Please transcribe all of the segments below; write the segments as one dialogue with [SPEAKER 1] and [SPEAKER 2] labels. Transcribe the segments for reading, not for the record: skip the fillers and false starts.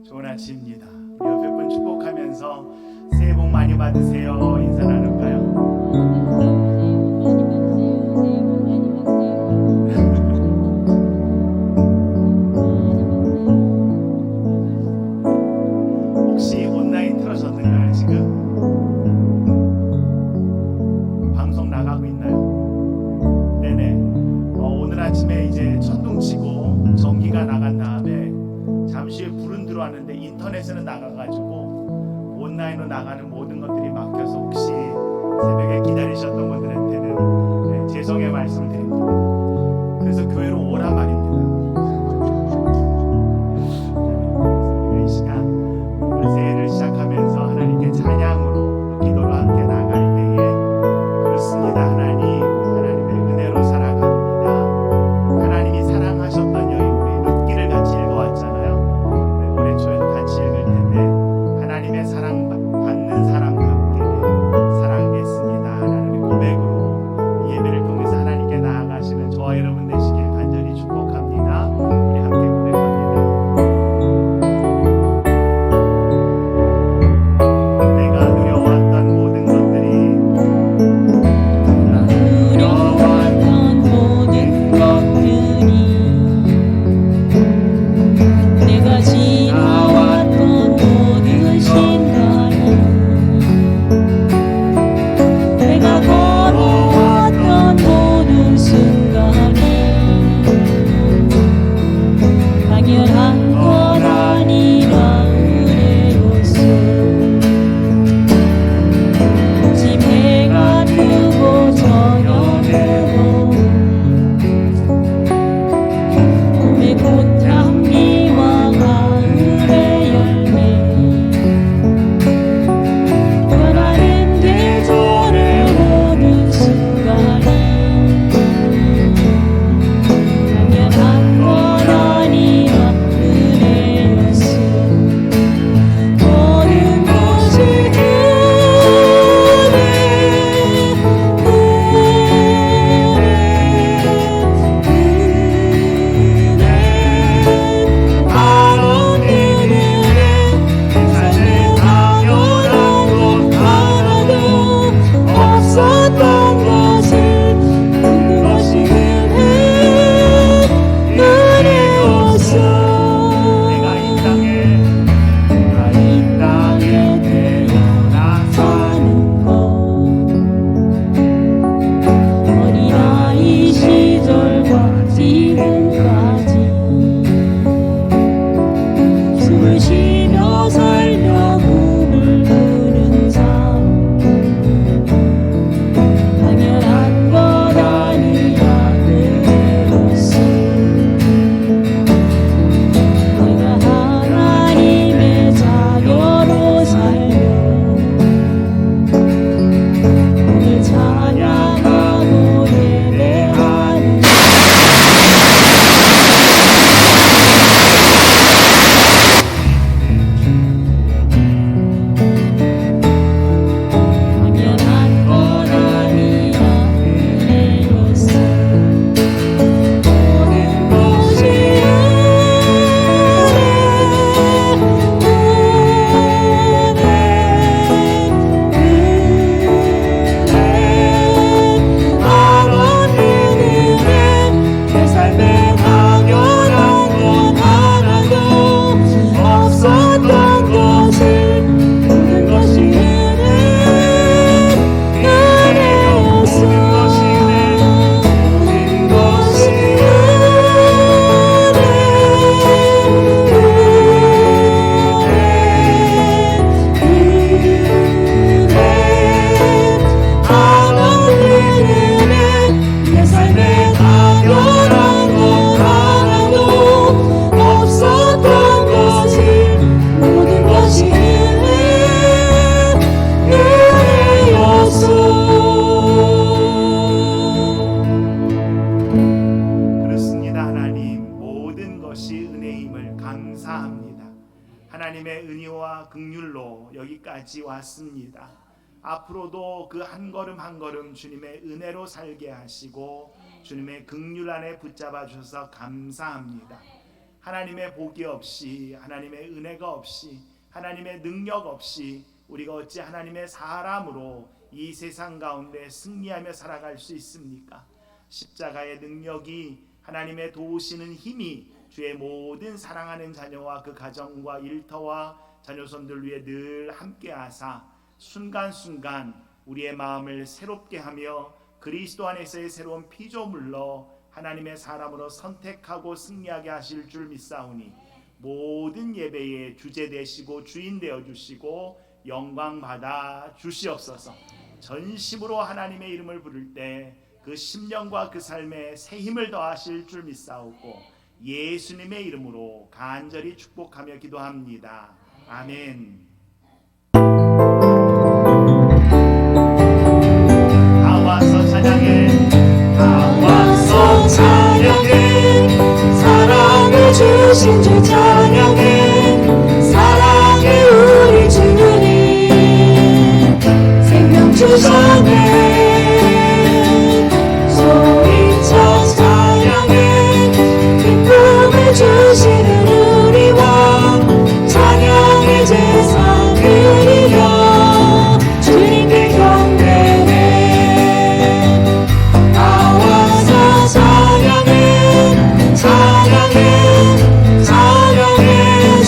[SPEAKER 1] 좋은 아침입니다. 우리 옆에 분 축복하면서 새해 복 많이 받으세요 인사 나눌까요? 혹시 온라인 틀어졌는가요? 지금 방송 나가고 있나요? 네네. 오늘 아침에 이제 천둥치고 전기가 나간 다음에 잠시 후에 불은 들어왔는데 인터넷에는 나가가지고 온라인으로 나가는 모든 것들이 막혀서 혹시 새벽에 기다리셨던 분들한테는 죄송의 말씀을 드립니다. 그래서 교회로 오라 말입니다. 그래서 이 시간 오늘 새해를 시작하면서 하나님께 찬양으로 기도로 함께 나갈 때에 그렇습니다. 하나님의 은혜로 살아갑니다. 하나님이 사랑하셨던 여인 우리 룻기를 같이 읽어왔잖아요. 올해 초에도 같이 읽을 텐데 하나님의 사랑받는 사람과 함께 살아가겠습니다 라는 우리 고백으로 이 예배를 통해서 하나님께 나아가시는 저와 여러분 되시길 간절히 축복합니다. 우리 함께 고백합니다. 내가 누려왔던 모든 것들이
[SPEAKER 2] 누려왔던 모든 것들이 내가 지나왔던 모든 순간이 내가 걸어왔던 모든 순간이 당연한 건 아니라 은혜로서 집 해가 뜨고 저녁으로 봄의 꽃향기와 가을의 열매 변하는 계절을 보는 순간이 당연한 건 아니라 은혜였어. 모든 것이 없었던 것을 모든 것이 은혜였어.
[SPEAKER 1] 내가 이 땅에 태어나
[SPEAKER 2] 사는 것 어린아이 시절과 지금까지 숨을 쉬며 살며 꿈을 꾸는 삶 당연한 것 아니라 은혜로서 내가 하나님의 자녀로 살며 오늘 찬양하고 예배하는 당연한 것 아니라 은혜로서 모든 것이 내 삶에 당연한 건 하나도 없었던 것을 모든 것이 은혜였어. 모든 것이 내 삶에 당연한 건 하나도 없었던 것을 모든 것이 은혜였어.
[SPEAKER 1] 그렇습니다. 하나님 모든 것이 은혜임을 감사합니다. 하나님의 은혜와 긍휼로 여기까지 왔습니다. 앞으로도 그 한 걸음 한 걸음 주님의 은혜로 살게 하시고 주님의 긍휼 안에 붙잡아 주셔서 감사합니다. 하나님의 복이 없이, 하나님의 은혜가 없이, 하나님의 능력 없이 우리가 어찌 하나님의 사람으로 이 세상 가운데 승리하며 살아갈 수 있습니까? 십자가의 능력이, 하나님의 도우시는 힘이 주의 모든 사랑하는 자녀와 그 가정과 일터와 자녀손들 위해 늘 함께하사 순간순간 우리의 마음을 새롭게 하며 그리스도 안에서의 새로운 피조물로 하나님의 사람으로 선택하고 승리하게 하실 줄 믿사오니 모든 예배의 주제 되시고 주인 되어 주시고 영광 받아 주시옵소서. 전심으로 하나님의 이름을 부를 때 그 심령과 그 삶에 새 힘을 더하실 줄 믿사오고 예수님의 이름으로 간절히 축복하며 기도합니다. 아멘. 다 와서 찬양해, 다 와서 찬양해,
[SPEAKER 2] 사랑을 주신 주 찬양해, 사랑해 우리 주님, 생명 주셨네. 소리쳐 찬양해, 기쁨을 주시는 우리 왕, 찬양의 제사 드리며 주님께 경배해. 나와서 찬양해, 찬양해, 찬양해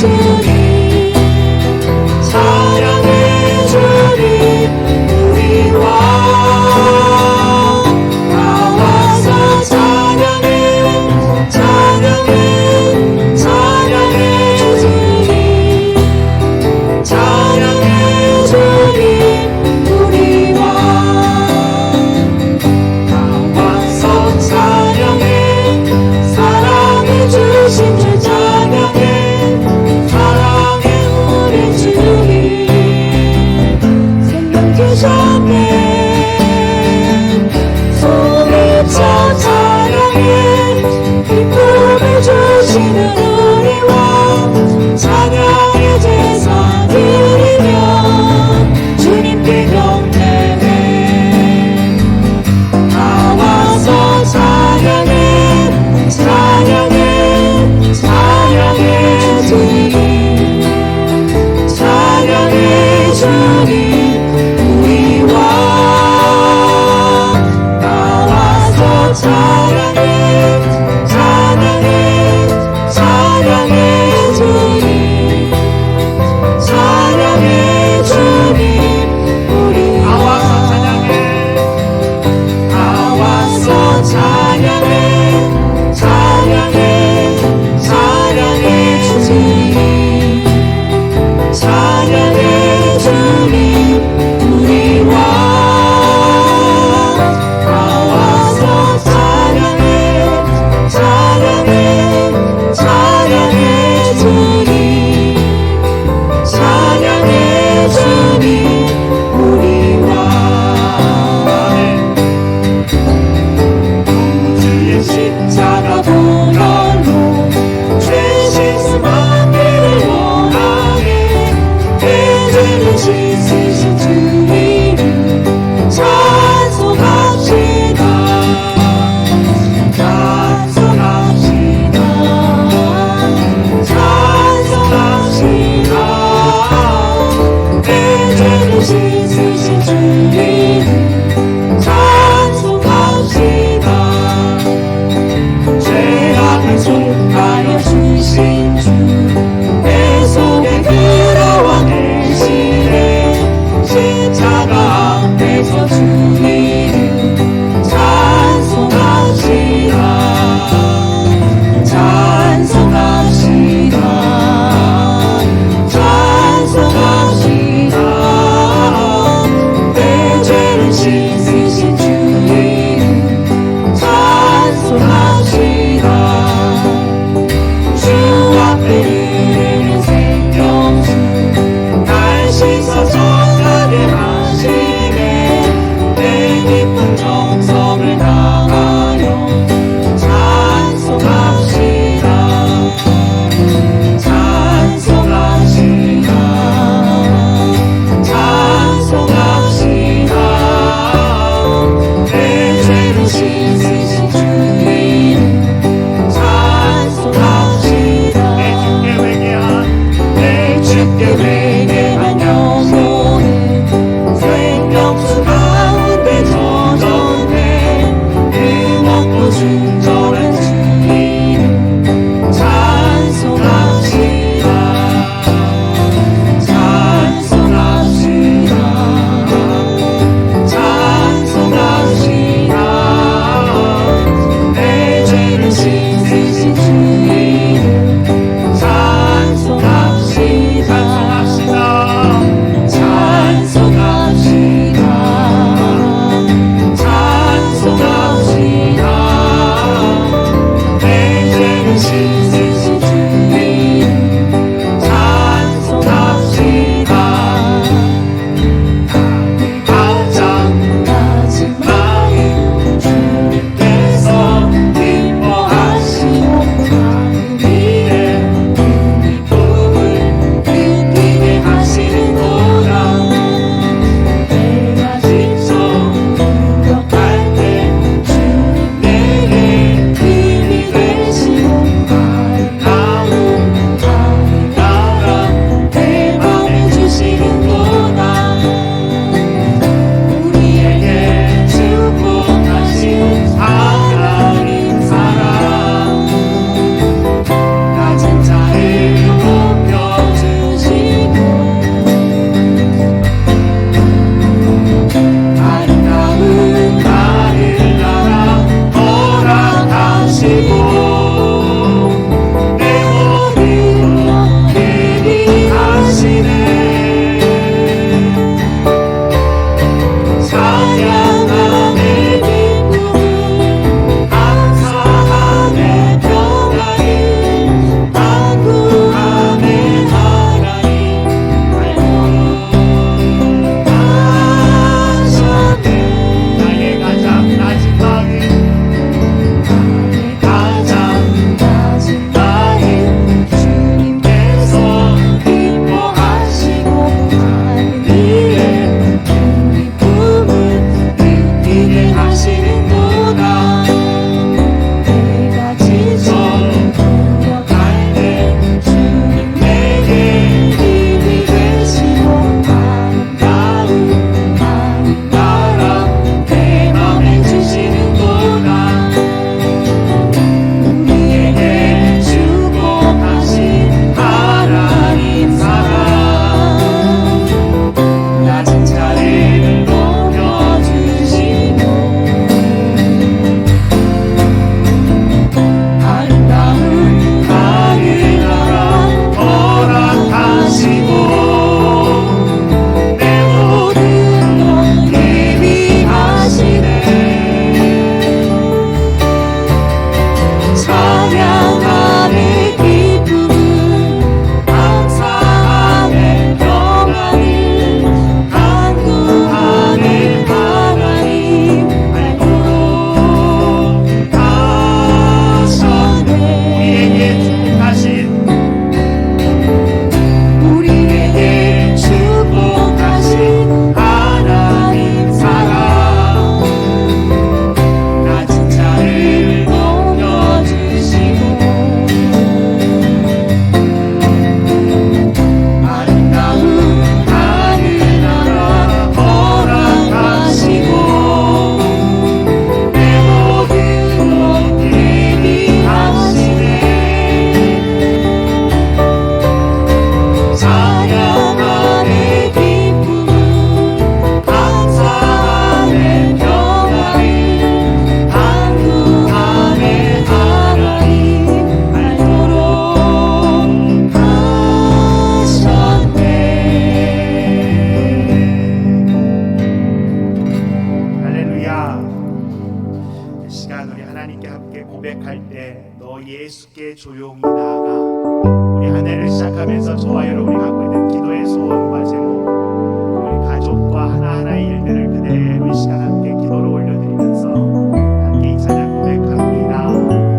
[SPEAKER 1] 한 해를 시작하면서 저와 여러분이 갖고 있는 기도의 소원과 제목, 우리 가족과 하나하나의 일들을 그대로 이 시간 함께 기도를 올려드리면서 함께 이 찬양 고백합니다.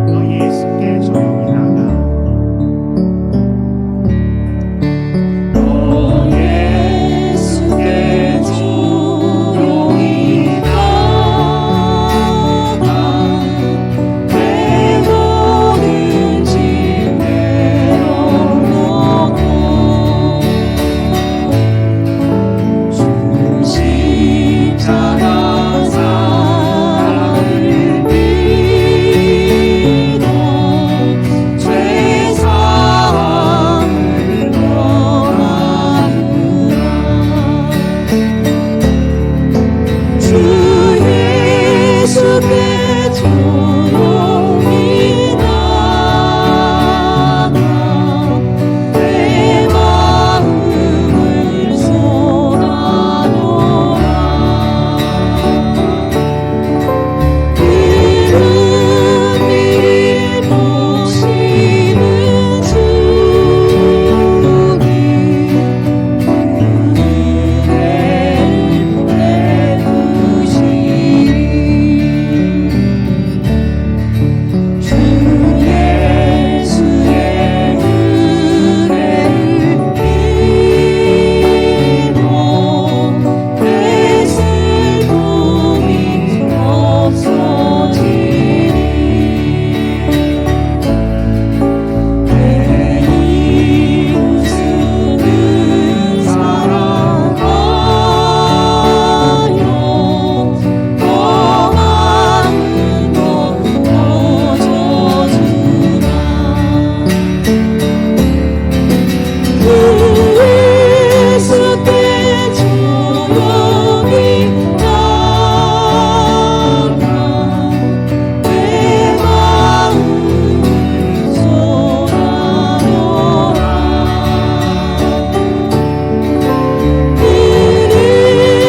[SPEAKER 1] 너 예수께 조용히 나가. 너 예수께 조용히 나가.
[SPEAKER 2] 내 모든 짐 내려놓고 주 십자가 사랑을 믿어 죄 사함을 원하노라. 주 예수께 조용히 나가 내 마음을 쏟아놓으라. 은밀히 보시는 주님 은혜를 베푸시리. 주 예수의 은혜를 믿어 내 슬픔이 없어지리. 내 이웃을 사랑하여 범하는 것 멈춰주라. 주 예수께 조용히 나가 내 마음을 쏟아놓으라.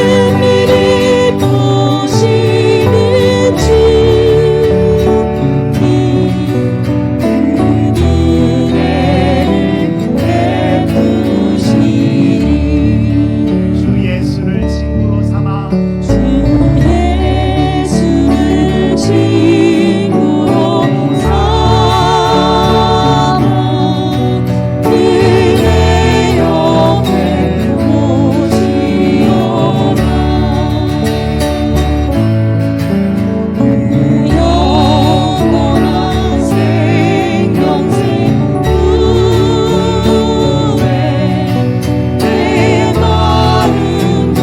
[SPEAKER 2] 은밀히 보시는 주님 은혜를 베푸시리.
[SPEAKER 1] 주 예수를 친구로 삼아
[SPEAKER 2] 주 예수를 친구로 삼아 그의 옆에 모시어라. 그 영원한 생명새 후에 내 마음도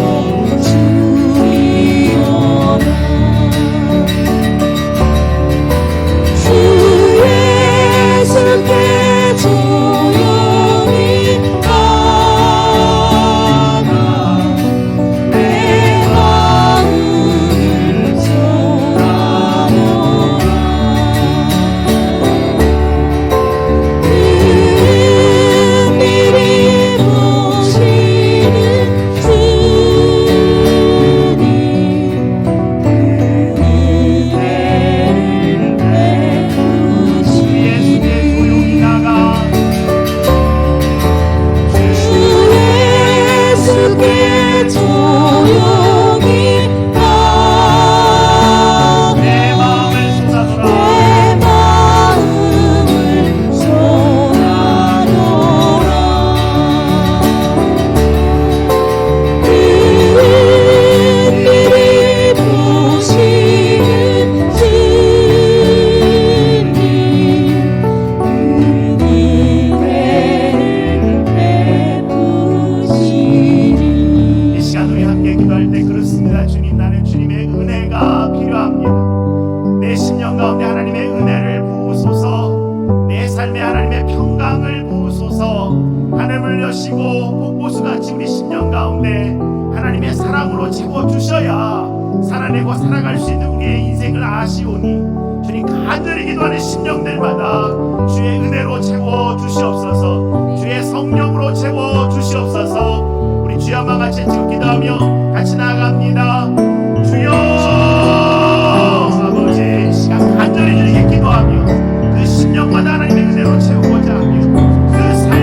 [SPEAKER 2] 주리어라. 주 예수께 조용히 나가 내 마음을 쏟아놓으라. 은밀히 보시는 주님 은혜를 베푸시리.
[SPEAKER 1] 예수께 조용히 나가.
[SPEAKER 2] 주 예수께 조용히 나가
[SPEAKER 1] 내 마음을 쏟아놓으라.
[SPEAKER 2] 내 마음을 쏟아놓으라. 은밀히 보시는 주님 은혜를 베푸시리.
[SPEAKER 1] 이 시간 우리 함께 기도할 때 그렇습니다. 주님, 나는 주님의 은혜가 필요합니다. 내 심령 가운데 하나님의 은혜를 부으소서. 내 삶에 하나님의 평강을 부으소서. 하늘을 여시고 폭포수같이 우리 심령 가운데 하나님의 사랑으로 채워주셔야 살아내고 살아갈 수 있는 우리의 인생을 아시오니 주님 간절히 기도하는 심령들마다 주의 은혜로 채워주시옵소서. 주의 성령으로 채워주시옵소서. 우리 주여와 같이 지금 기도하며 같이 나아갑니다. 주여 아버지, 시간 간절히 주님께 기도하며 그 심령마다 하나님의 은혜로 채우고자 하며 그 삶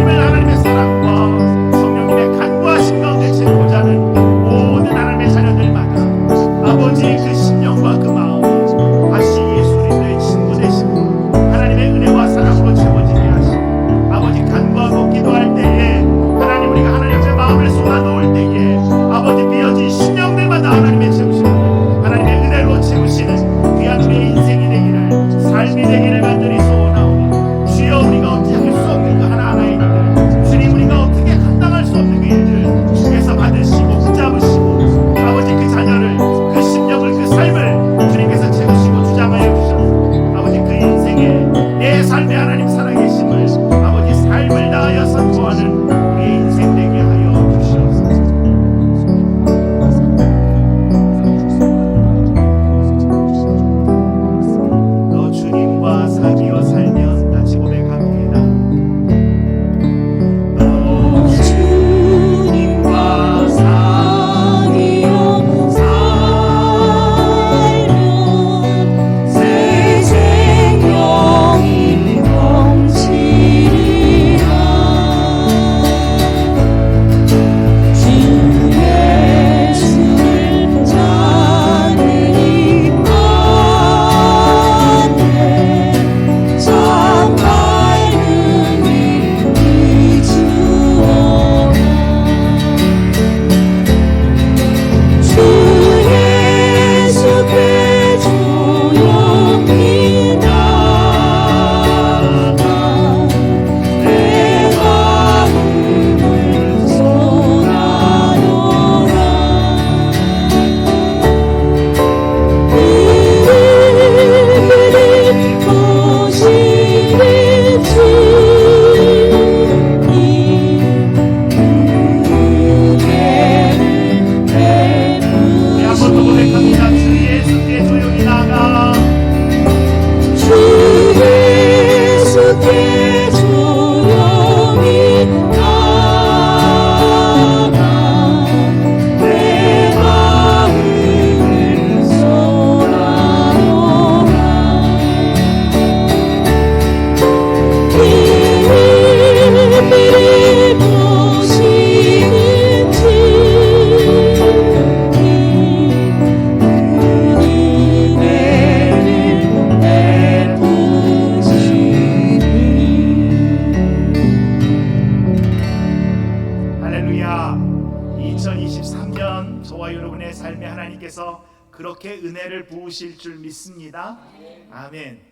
[SPEAKER 1] 저와 여러분의 삶에 하나님께서 그렇게 은혜를 부으실 줄 믿습니다. 아멘.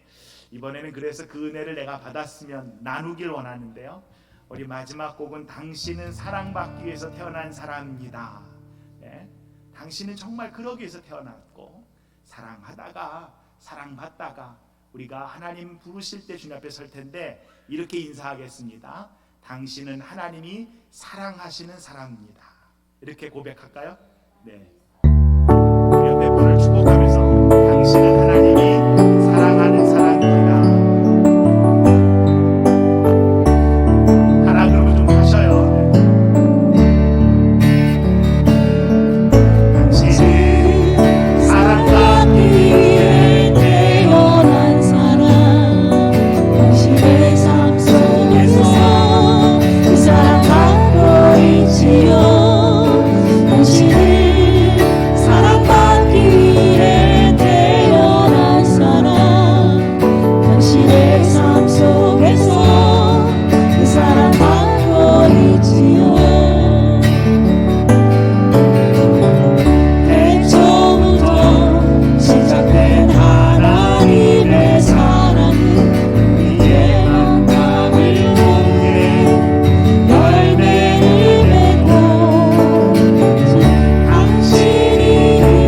[SPEAKER 1] 이번에는 그래서 그 은혜를 내가 받았으면 나누길 원하는데요. 우리 마지막 곡은 당신은 사랑받기 위해서 태어난 사람입니다. 네. 당신은 정말 그러기 위해서 태어났고 사랑하다가 사랑받다가 우리가 하나님 부르실 때 주님 앞에 설 텐데 이렇게 인사하겠습니다. 당신은 하나님이 사랑하시는 사람입니다. 이렇게 고백할까요? 네. 우리 옆에 분을 축복하면서 당신은 하나님이 사랑하는 사람입니다. 하나 그러면 좀 하셔요. 당신은 사랑받기 위해
[SPEAKER 2] 태어난 사람 당신의 삶 속에서 그 사랑 갖고 있지요 당신은 사랑받기 위해 태어난 사람 당신의 삶 속에서 그 사랑 갖고 있지요 시작된 하나님의 사랑은 우리의 만남을 통해 열매를 맺고 당신이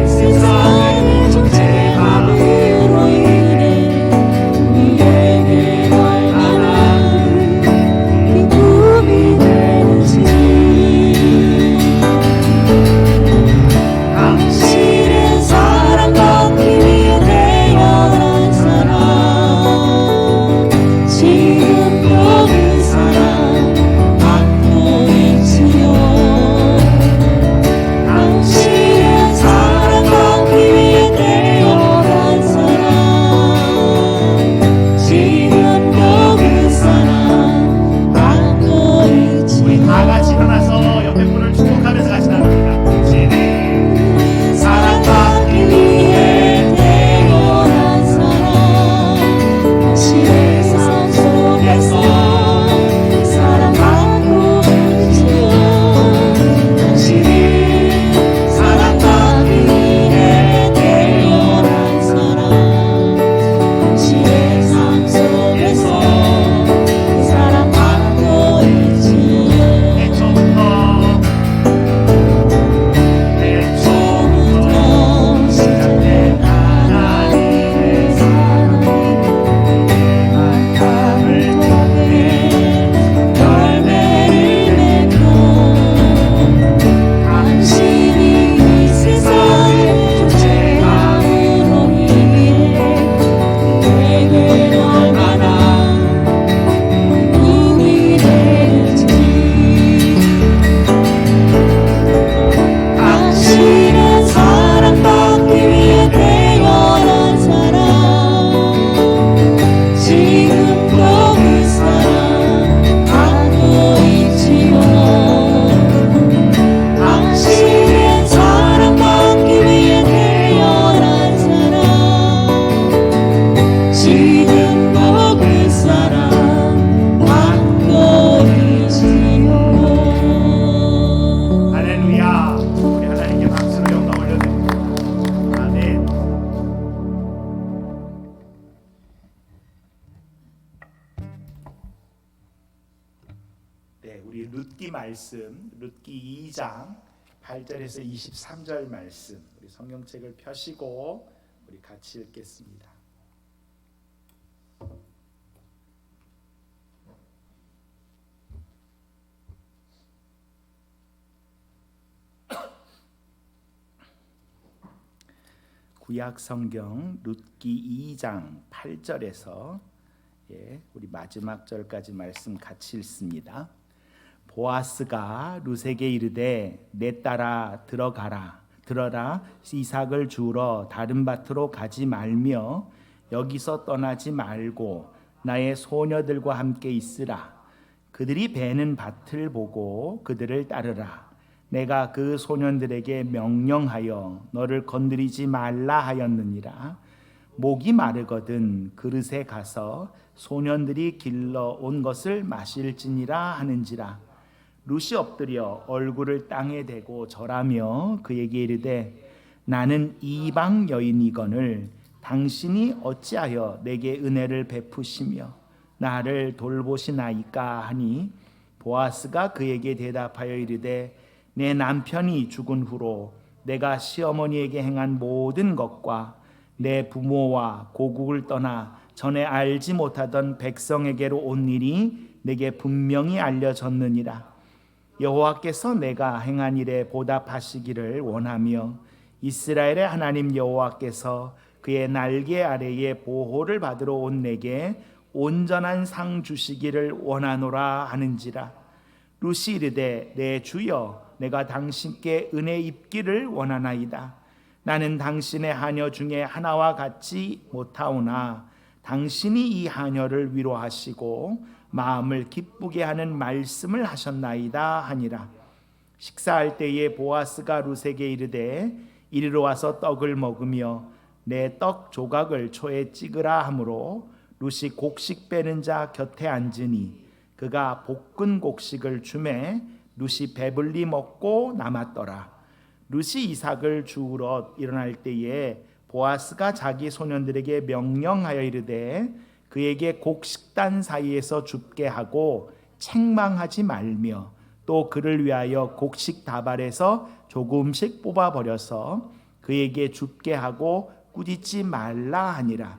[SPEAKER 2] 세상을 존재함으로 인해 우리에게 얼마나 기쁨이 되는지 당신은 사랑받기 위해 태어난 사람 지금도 그 사랑 받고 있지요 당신은 사랑받기 위해 태어난 사람 지금도 그 사랑 받고 있지요
[SPEAKER 1] 우리 다 같이 일어나서 옆에 분을 축복하면서 같이 나눕니다. 당신은
[SPEAKER 2] 사랑받기 위해 태어난 사람 당신의 삶 속에서 사랑받고 있지요 당신은 사랑받기 위해 태어난 사람 당신의 삶 속에서 사랑받고 있지요
[SPEAKER 1] 애초부터 시작된 하나님의 사랑이 만남을 통해
[SPEAKER 2] 열매를 맺고 당신이 이 세상을 존재함으로 인해 내게 얼마나 힘이 되는지 당신은 사랑받기 위해 태어난 사람 지금도 그 사랑 받고 있지요 당신은 사랑받기 위해 태어난 사람 지금도 그 사랑 받고 있지요
[SPEAKER 1] 할렐루야. 우리 하나님께 박수로 영광 올려드립니다. 아멘. 네, 우리 룻기 말씀, 룻기 2장 8절에서 23절 말씀, 우리 성경책을 펴시고 우리 같이 읽겠습니다. 구약 성경 룻기 2장 8절에서 우리 마지막 절까지 말씀 같이 읽습니다. 보아스가 룻에게 이르되 내 딸아 들어라 이삭을 주우러 다른 밭으로 가지 말며 여기서 떠나지 말고 나의 소녀들과 함께 있으라. 그들이 베는 밭을 보고 그들을 따르라. 내가 그 소년들에게 명령하여 너를 건드리지 말라 하였느니라. 목이 마르거든 그릇에 가서 소년들이 길러 온 것을 마실지니라 하는지라.
[SPEAKER 3] 룻이 엎드려 얼굴을 땅에 대고 절하며 그에게 이르되 나는 이방 여인이거늘 당신이 어찌하여 내게 은혜를 베푸시며 나를 돌보시나이까 하니 보아스가 그에게 대답하여 이르되 내 남편이 죽은 후로 내가 시어머니에게 행한 모든 것과 내 부모와 고국을 떠나 전에 알지 못하던 백성에게로 온 일이 내게 분명히 알려졌느니라. 여호와께서 내가 행한 일에 보답하시기를 원하며 이스라엘의 하나님 여호와께서 그의 날개 아래에 보호를 받으러 온 내게 온전한 상 주시기를 원하노라 하는지라. 룻이 이르되 내 주여 내가 당신께 은혜 입기를 원하나이다. 나는 당신의 하녀 중에 하나와 같지 못하오나 당신이 이 하녀를 위로하시고 마음을 기쁘게 하는 말씀을 하셨나이다 하니라. 식사할 때에 보아스가 룻에게 이르되 이리로 와서 떡을 먹으며 내 떡 조각을 초에 찍으라 하므로 룻이 곡식 빼는 자 곁에 앉으니 그가 볶은 곡식을 주매 룻이 배불리 먹고 남았더라. 룻이 이삭을 주우러 일어날 때에 보아스가 자기 소년들에게 명령하여 이르되 그에게 곡식단 사이에서 줍게 하고 책망하지 말며 또 그를 위하여 곡식 다발에서 조금씩 뽑아 버려서 그에게 줍게 하고 꾸짖지 말라 하니라.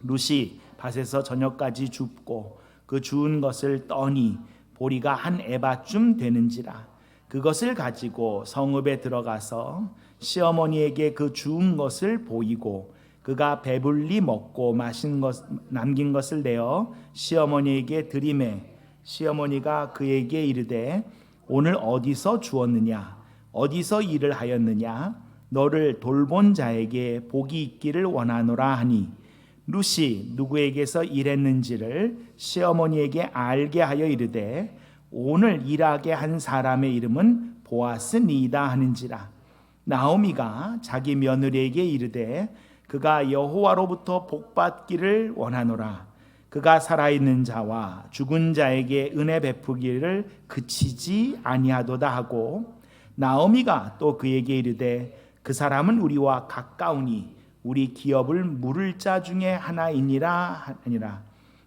[SPEAKER 3] 룻이 밭에서 저녁까지 줍고 그 주운 것을 떠니 보리가 한 에바쯤 되는지라. 그것을 가지고 성읍에 들어가서 시어머니에게 그 주운 것을 보이고 그가 배불리 먹고 마신 것 남긴 것을 내어 시어머니에게 드리매 시어머니가 그에게 이르되 오늘 어디서 주었느냐 어디서 일을 하였느냐 너를 돌본 자에게 복이 있기를 원하노라 하니 룻이 누구에게서 일했는지를 시어머니에게 알게 하여 이르되 오늘 일하게 한 사람의 이름은 보아스니이다 하는지라. 나오미가 자기 며느리에게 이르되 그가 여호와로부터 복받기를 원하노라. 그가 살아있는 자와 죽은 자에게 은혜 베푸기를 그치지 아니하도다 하고 나오미가 또 그에게 이르되 그 사람은 우리와 가까우니 우리 기업을 물을 자 중에 하나이니라 하니라.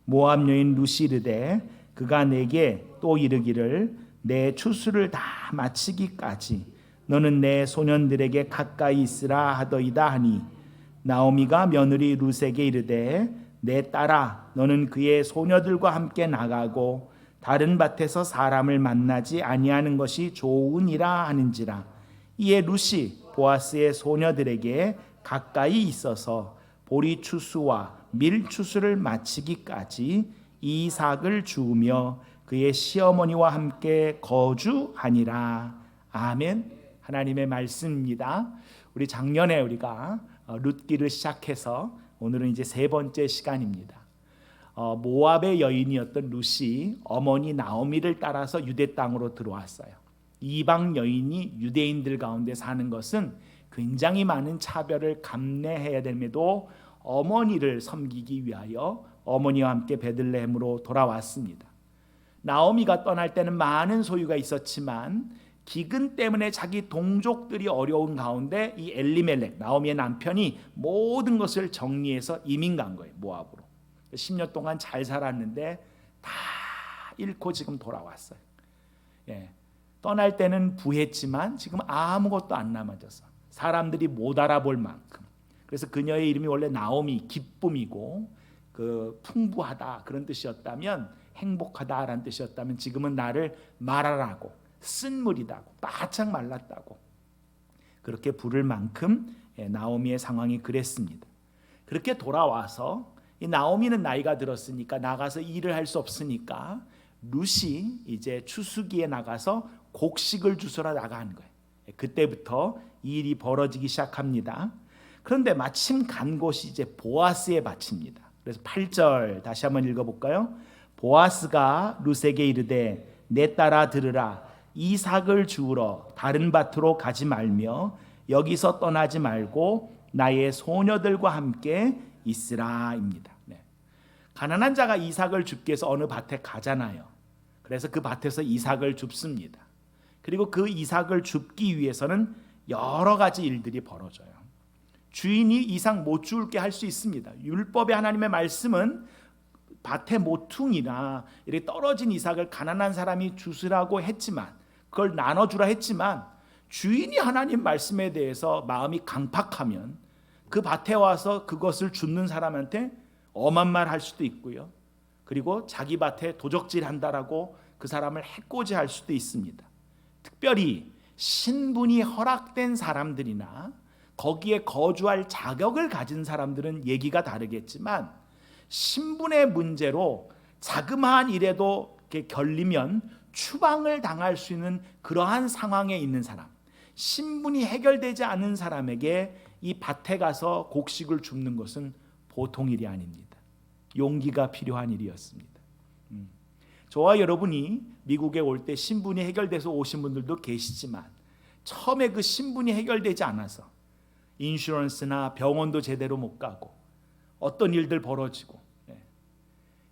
[SPEAKER 3] 모압 여인 룻이 이르되 그가 내게 또 이르기를 내 추수를 다 마치기까지 너는 내 소년들에게 가까이 있으라 하더이다 하니 나오미가 며느리 룻에게 이르되 내 딸아 너는 그의 소녀들과 함께 나가고 다른 밭에서 사람을 만나지 아니하는 것이 좋으니라 하는지라. 이에 룻이 보아스의 소녀들에게 가까이 있어서 보리 추수와 밀 추수를 마치기까지 이삭을 주우며 그의 시어머니와 함께 거주하니라. 아멘. 하나님의 말씀입니다. 우리 작년에 우리가 룻기를 시작해서 오늘은 이제 세 번째 시간입니다. 모압의 여인이었던 룻이 어머니 나오미를 따라서 유대 땅으로 들어왔어요. 이방 여인이 유대인들 가운데 사는 것은 굉장히 많은 차별을 감내해야 됨에도 어머니를 섬기기 위하여 어머니와 함께 베들레헴으로 돌아왔습니다. 나오미가 떠날 때는 많은 소유가 있었지만 기근 때문에 자기 동족들이 어려운 가운데 이 엘리멜렉 나오미의 남편이 모든 것을 정리해서 이민 간 거예요. 모압으로. 10년 동안 잘 살았는데 다 잃고 지금 돌아왔어요. 예. 떠날 때는 부했지만 지금 아무것도 안 남아졌어. 사람들이 못 알아볼 만큼. 그래서 그녀의 이름이 원래 나오미 기쁨이고 그 풍부하다 그런 뜻이었다면 행복하다라는 뜻이었다면 지금은 나를 말하라고 쓴물이다고 바짝 말랐다고 그렇게 부를 만큼 나오미의 상황이 그랬습니다. 그렇게 돌아와서 이 나오미는 나이가 들었으니까 나가서 일을 할 수 없으니까 룻이 이제 추수기에 나가서 곡식을 주스러 나가는 거예요. 그때부터 이 일이 벌어지기 시작합니다. 그런데 마침 간 곳이 이제 보아스의 밭입니다. 그래서 8절 다시 한번 읽어볼까요? 보아스가 룻에게 이르되 내 딸아 들으라 이삭을 주우러 다른 밭으로 가지 말며 여기서 떠나지 말고 나의 소녀들과 함께 있으라입니다. 네. 가난한 자가 이삭을 줍기 위해서 어느 밭에 가잖아요. 그래서 그 밭에서 이삭을 줍습니다. 그리고 그 이삭을 줍기 위해서는 여러 가지 일들이 벌어져요. 주인이 이삭 못 줄게 할 수 있습니다. 율법의 하나님의 말씀은 밭의 모퉁이나 이렇게 떨어진 이삭을 가난한 사람이 주스라고 했지만, 그걸 나눠주라 했지만, 주인이 하나님 말씀에 대해서 마음이 강팍하면 그 밭에 와서 그것을 줍는 사람한테 엄한 말 할 수도 있고요. 그리고 자기 밭에 도적질 한다라고 그 사람을 해코지할 수도 있습니다. 특별히 신분이 허락된 사람들이나 거기에 거주할 자격을 가진 사람들은 얘기가 다르겠지만, 신분의 문제로 자그마한 일에도 이렇게 결리면 추방을 당할 수 있는 그러한 상황에 있는 사람, 신분이 해결되지 않은 사람에게 이 밭에 가서 곡식을 줍는 것은 보통 일이 아닙니다. 용기가 필요한 일이었습니다. 저와 여러분이 미국에 올 때 신분이 해결돼서 오신 분들도 계시지만, 처음에 그 신분이 해결되지 않아서 인슈런스나 병원도 제대로 못 가고 어떤 일들 벌어지고,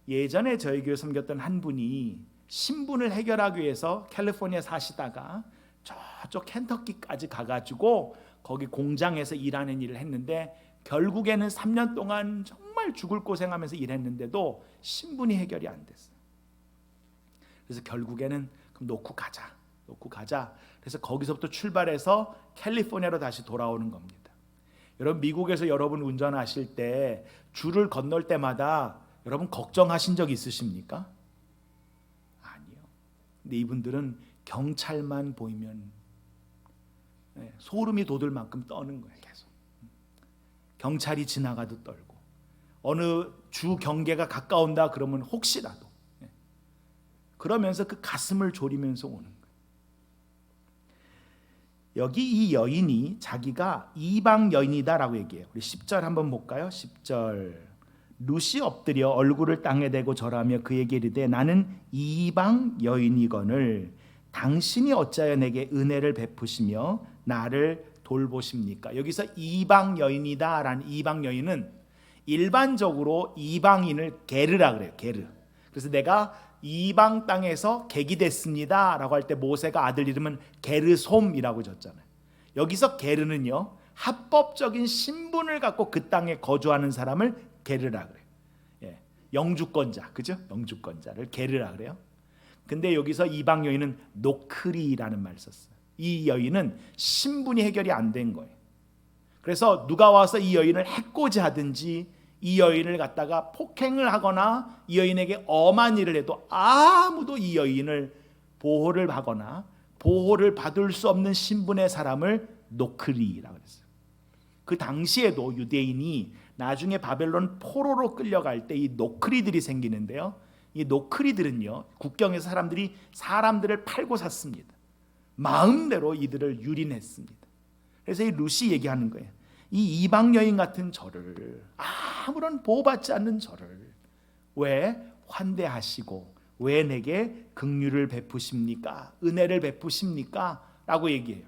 [SPEAKER 3] 예전에 저희 교회 섬겼던 한 분이 신분을 해결하기 위해서 캘리포니아 사시다가 저쪽 켄터키까지 가가지고 거기 공장에서 일하는 일을 했는데, 결국에는 3년 동안 정말 죽을 고생하면서 일했는데도 신분이 해결이 안 됐어요. 그래서 결국에는 그럼 놓고 가자. 그래서 거기서부터 출발해서 캘리포니아로 다시 돌아오는 겁니다. 여러분, 미국에서 여러분 운전하실 때 줄을 건널 때마다 여러분 걱정하신 적 있으십니까? 아니요. 근데 이분들은 경찰만 보이면 소름이 돋을 만큼 떠는 거예요. 계속 경찰이 지나가도 떨고, 어느 주 경계가 가까운다 그러면 혹시라도, 그러면서 그 가슴을 졸이면서 오는 거예요. 여기 이 여인이 자기가 이방 여인이다라고 얘기해요. 우리 10절 한번 볼까요? 10절. 룻이 엎드려 얼굴을 땅에 대고 절하며 그에게 이르되 나는 이방 여인이거늘 당신이 어찌하여 내게 은혜를 베푸시며 나를 돌보십니까? 여기서 이방 여인이다라는 이방 여인은 일반적으로 이방인을 게르라 그래요. 게르. 그래서 내가 이방 땅에서 객이 됐습니다 라고 할 때 모세가 아들 이름은 게르솜이라고 졌잖아요. 여기서 게르는요, 합법적인 신분을 갖고 그 땅에 거주하는 사람을 게르라 그래요. 영주권자, 그죠? 영주권자를 게르라 그래요. 근데 여기서 이방 여인은 노크리라는 말을 썼어요. 이 여인은 신분이 해결이 안 된 거예요. 그래서 누가 와서 이 여인을 해코지하든지 이 여인을 갖다가 폭행을 하거나 이 여인에게 엄한 일을 해도 아무도 이 여인을 보호를 하거나 보호를 받을 수 없는 신분의 사람을 노크리라고 했어요. 그 당시에도 유대인이 나중에 바벨론 포로로 끌려갈 때 이 노크리들이 생기는데요, 이 노크리들은요, 국경에서 사람들을 팔고 샀습니다. 마음대로 이들을 유린했습니다. 그래서 이 룻이 얘기하는 거예요. 이 이방 여인 같은 저를, 아무런 보호받지 않는 저를 왜 환대하시고 왜 내게 긍휼을 베푸십니까? 은혜를 베푸십니까? 라고 얘기해요.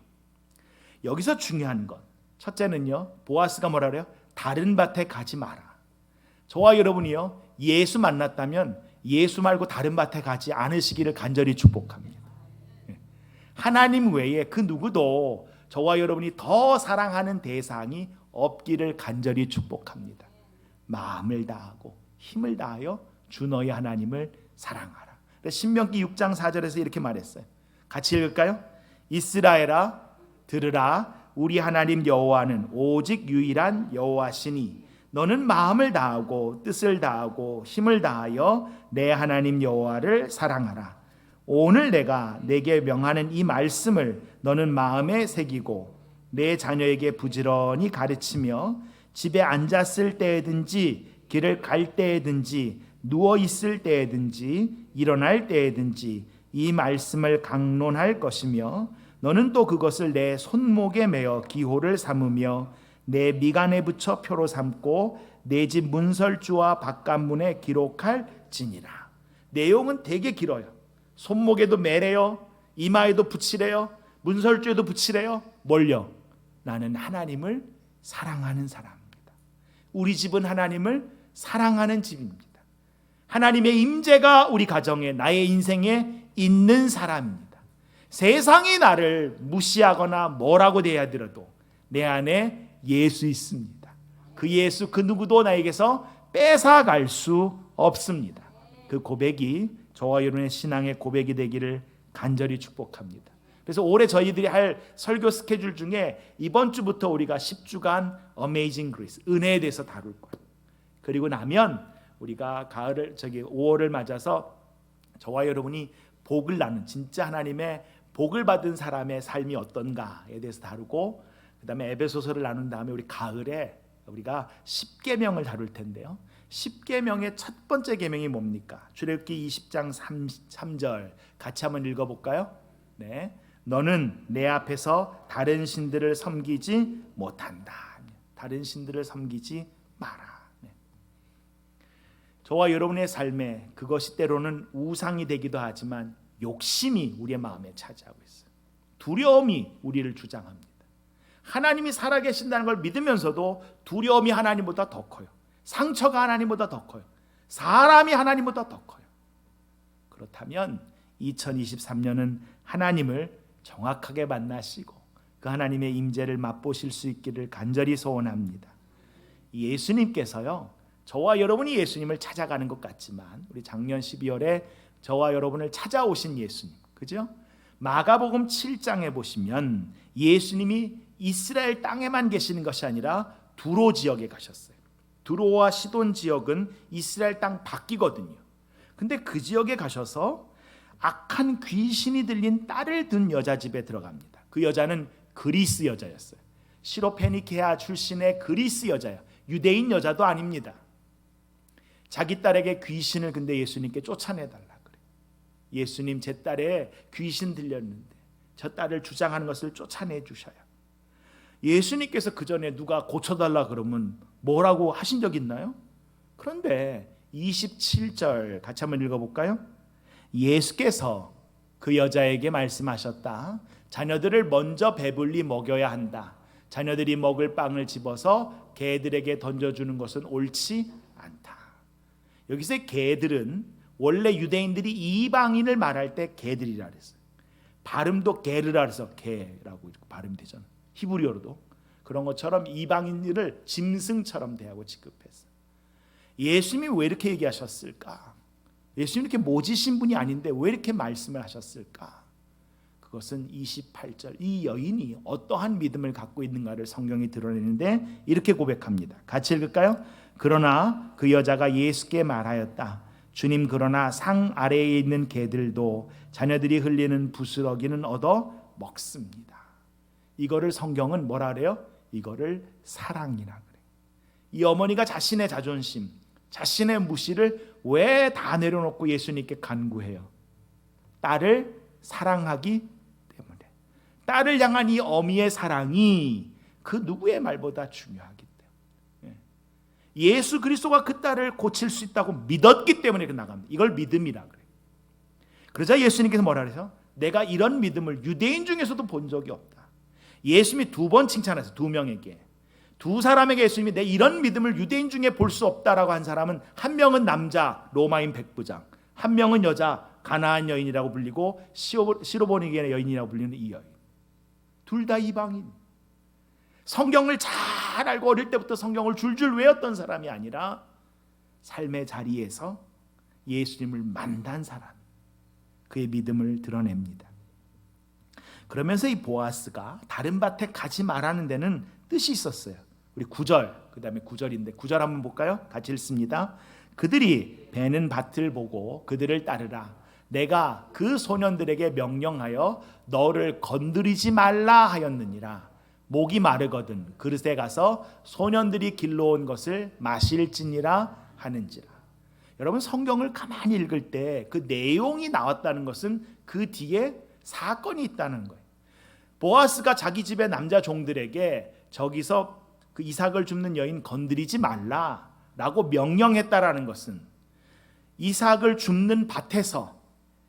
[SPEAKER 3] 여기서 중요한 건 첫째는요, 보아스가 뭐라 그래요? 다른 밭에 가지 마라. 저와 여러분이요, 예수 만났다면 예수 말고 다른 밭에 가지 않으시기를 간절히 축복합니다. 하나님 외에 그 누구도 저와 여러분이 더 사랑하는 대상이 없기를 간절히 축복합니다. 마음을 다하고 힘을 다하여 주 너희 하나님을 사랑하라. 신명기 6장 4절에서 이렇게 말했어요. 같이 읽을까요? 이스라엘아 들으라, 우리 하나님 여호와는 오직 유일한 여호와시니 너는 마음을 다하고 뜻을 다하고 힘을 다하여 내 하나님 여호와를 사랑하라. 오늘 내가 내게 명하는 이 말씀을 너는 마음에 새기고 내 자녀에게 부지런히 가르치며 집에 앉았을 때에든지 길을 갈 때에든지 누워 있을 때에든지 일어날 때에든지 이 말씀을 강론할 것이며 너는 또 그것을 내 손목에 매어 기호를 삼으며 내 미간에 붙여 표로 삼고 내 집 문설주와 바깥문에 기록할지니라. 내용은 되게 길어요. 손목에도 매래요, 이마에도 붙이래요, 문설주에도 붙이래요. 뭘요? 나는 하나님을 사랑하는 사람입니다. 우리 집은 하나님을 사랑하는 집입니다. 하나님의 임재가 우리 가정에, 나의 인생에 있는 사람입니다. 세상이 나를 무시하거나 뭐라고 대하더라도 내 안에 예수 있습니다. 그 예수 그 누구도 나에게서 뺏어갈 수 없습니다. 그 고백이 저와 여러분의 신앙의 고백이 되기를 간절히 축복합니다. 그래서 올해 저희들이 할 설교 스케줄 중에 이번 주부터 우리가 10주간 Amazing Grace, 은혜에 대해서 다룰 거예요. 그리고 나면 우리가 5월을 맞아서 저와 여러분이 복을 나눈, 진짜 하나님의 복을 받은 사람의 삶이 어떤가에 대해서 다루고, 그 다음에 에베소서를 나눈 다음에 우리 가을에 우리가 10계명을 다룰 텐데요. 10계명의 첫 번째 계명이 뭡니까? 출애굽기 20장 3절 같이 한번 읽어볼까요? 네, 너는 내 앞에서 다른 신들을 섬기지 못한다. 다른 신들을 섬기지 마라. 네. 저와 여러분의 삶에 그것이 때로는 우상이 되기도 하지만 욕심이 우리의 마음에 차지하고 있어요. 두려움이 우리를 주장합니다. 하나님이 살아계신다는 걸 믿으면서도 두려움이 하나님보다 더 커요. 상처가 하나님보다 더 커요. 사람이 하나님보다 더 커요. 그렇다면 2023년은 하나님을 정확하게 만나시고 그 하나님의 임재를 맛보실 수 있기를 간절히 소원합니다. 예수님께서요, 저와 여러분이 예수님을 찾아가는 것 같지만 우리 작년 12월에 저와 여러분을 찾아오신 예수님, 그죠? 마가복음 7장에 보시면 예수님이 이스라엘 땅에만 계시는 것이 아니라 두로 지역에 가셨어요. 두로와 시돈 지역은 이스라엘 땅 밖이거든요. 근데 그 지역에 가셔서 악한 귀신이 들린 딸을 둔 여자 집에 들어갑니다. 그 여자는 그리스 여자였어요. 시로페니케아 출신의 그리스 여자야. 유대인 여자도 아닙니다. 자기 딸에게 귀신을 근데 예수님께 쫓아내달라 그래. 예수님, 제 딸에 귀신 들렸는데 저 딸을 주장하는 것을 쫓아내 주셔요. 예수님께서 그 전에 누가 고쳐달라 그러면 뭐라고 하신 적 있나요? 그런데 27절 같이 한번 읽어볼까요? 예수께서 그 여자에게 말씀하셨다. 자녀들을 먼저 배불리 먹여야 한다. 자녀들이 먹을 빵을 집어서 개들에게 던져주는 것은 옳지 않다. 여기서 개들은 원래 유대인들이 이방인을 말할 때 개들이라 그랬어요. 발음도 게르라 그래서 개라고 발음이 되잖아요. 히브리어로도. 그런 것처럼 이방인들을 짐승처럼 대하고 취급했어요. 예수님이 왜 이렇게 얘기하셨을까? 예수님이 이렇게 모지신 분이 아닌데 왜 이렇게 말씀을 하셨을까? 그것은 28절, 이 여인이 어떠한 믿음을 갖고 있는가를 성경이 드러내는데 이렇게 고백합니다. 같이 읽을까요? 그러나 그 여자가 예수께 말하였다. 주님, 그러나 상 아래에 있는 개들도 자녀들이 흘리는 부스러기는 얻어 먹습니다. 이거를 성경은 뭐라 그래요? 이거를 사랑이라 그래요. 이 어머니가 자신의 자존심, 자신의 무시를 왜 다 내려놓고 예수님께 간구해요? 딸을 사랑하기 때문에. 딸을 향한 이 어미의 사랑이 그 누구의 말보다 중요하기 때문에. 예수 그리스도가 그 딸을 고칠 수 있다고 믿었기 때문에 나갑니다. 이걸 믿음이라 그래요. 그러자 예수님께서 뭐라 그래서 내가 이런 믿음을 유대인 중에서도 본 적이 없다. 예수님이 2번 칭찬하세요. 2명에게. 2사람에게 예수님이 내 이런 믿음을 유대인 중에 볼 수 없다라고 한 사람은, 한 명은 남자 로마인 백부장, 한 명은 여자 가나안 여인이라고 불리고 시로보니게의 여인이라고 불리는 이 여인. 둘 다 이방인. 성경을 잘 알고 어릴 때부터 성경을 줄줄 외웠던 사람이 아니라 삶의 자리에서 예수님을 만난 사람, 그의 믿음을 드러냅니다. 그러면서 이 보아스가 다른 밭에 가지 말라는 데는 뜻이 있었어요. 우리 9절, 그 다음에 9절인데 9절 한번 볼까요? 같이 읽습니다. 그들이 베는 밭을 보고 그들을 따르라. 내가 그 소년들에게 명령하여 너를 건드리지 말라 하였느니라. 목이 마르거든 그릇에 가서 소년들이 길러온 것을 마실지니라 하는지라. 여러분, 성경을 가만히 읽을 때 그 내용이 나왔다는 것은 그 뒤에 사건이 있다는 거예요. 보아스가 자기 집의 남자 종들에게 저기서 그 이삭을 줍는 여인 건드리지 말라라고 명령했다라는 것은 이삭을 줍는 밭에서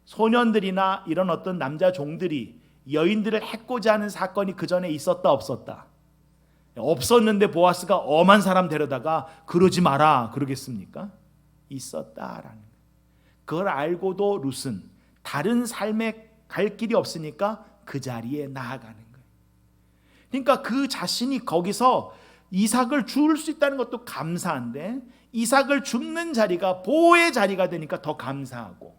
[SPEAKER 3] 소년들이나 이런 어떤 남자 종들이 여인들을 해코지 하는 사건이 그 전에 있었다 없었다? 없었는데 보아스가 엄한 사람 데려다가 그러지 마라 그러겠습니까? 있었다라는 거예요. 그걸 알고도 룻은 다른 삶에 갈 길이 없으니까 그 자리에 나아가는 거예요. 그러니까 그 자신이 거기서 이삭을 죽을 수 있다는 것도 감사한데 이삭을 죽는 자리가 보호의 자리가 되니까 더 감사하고,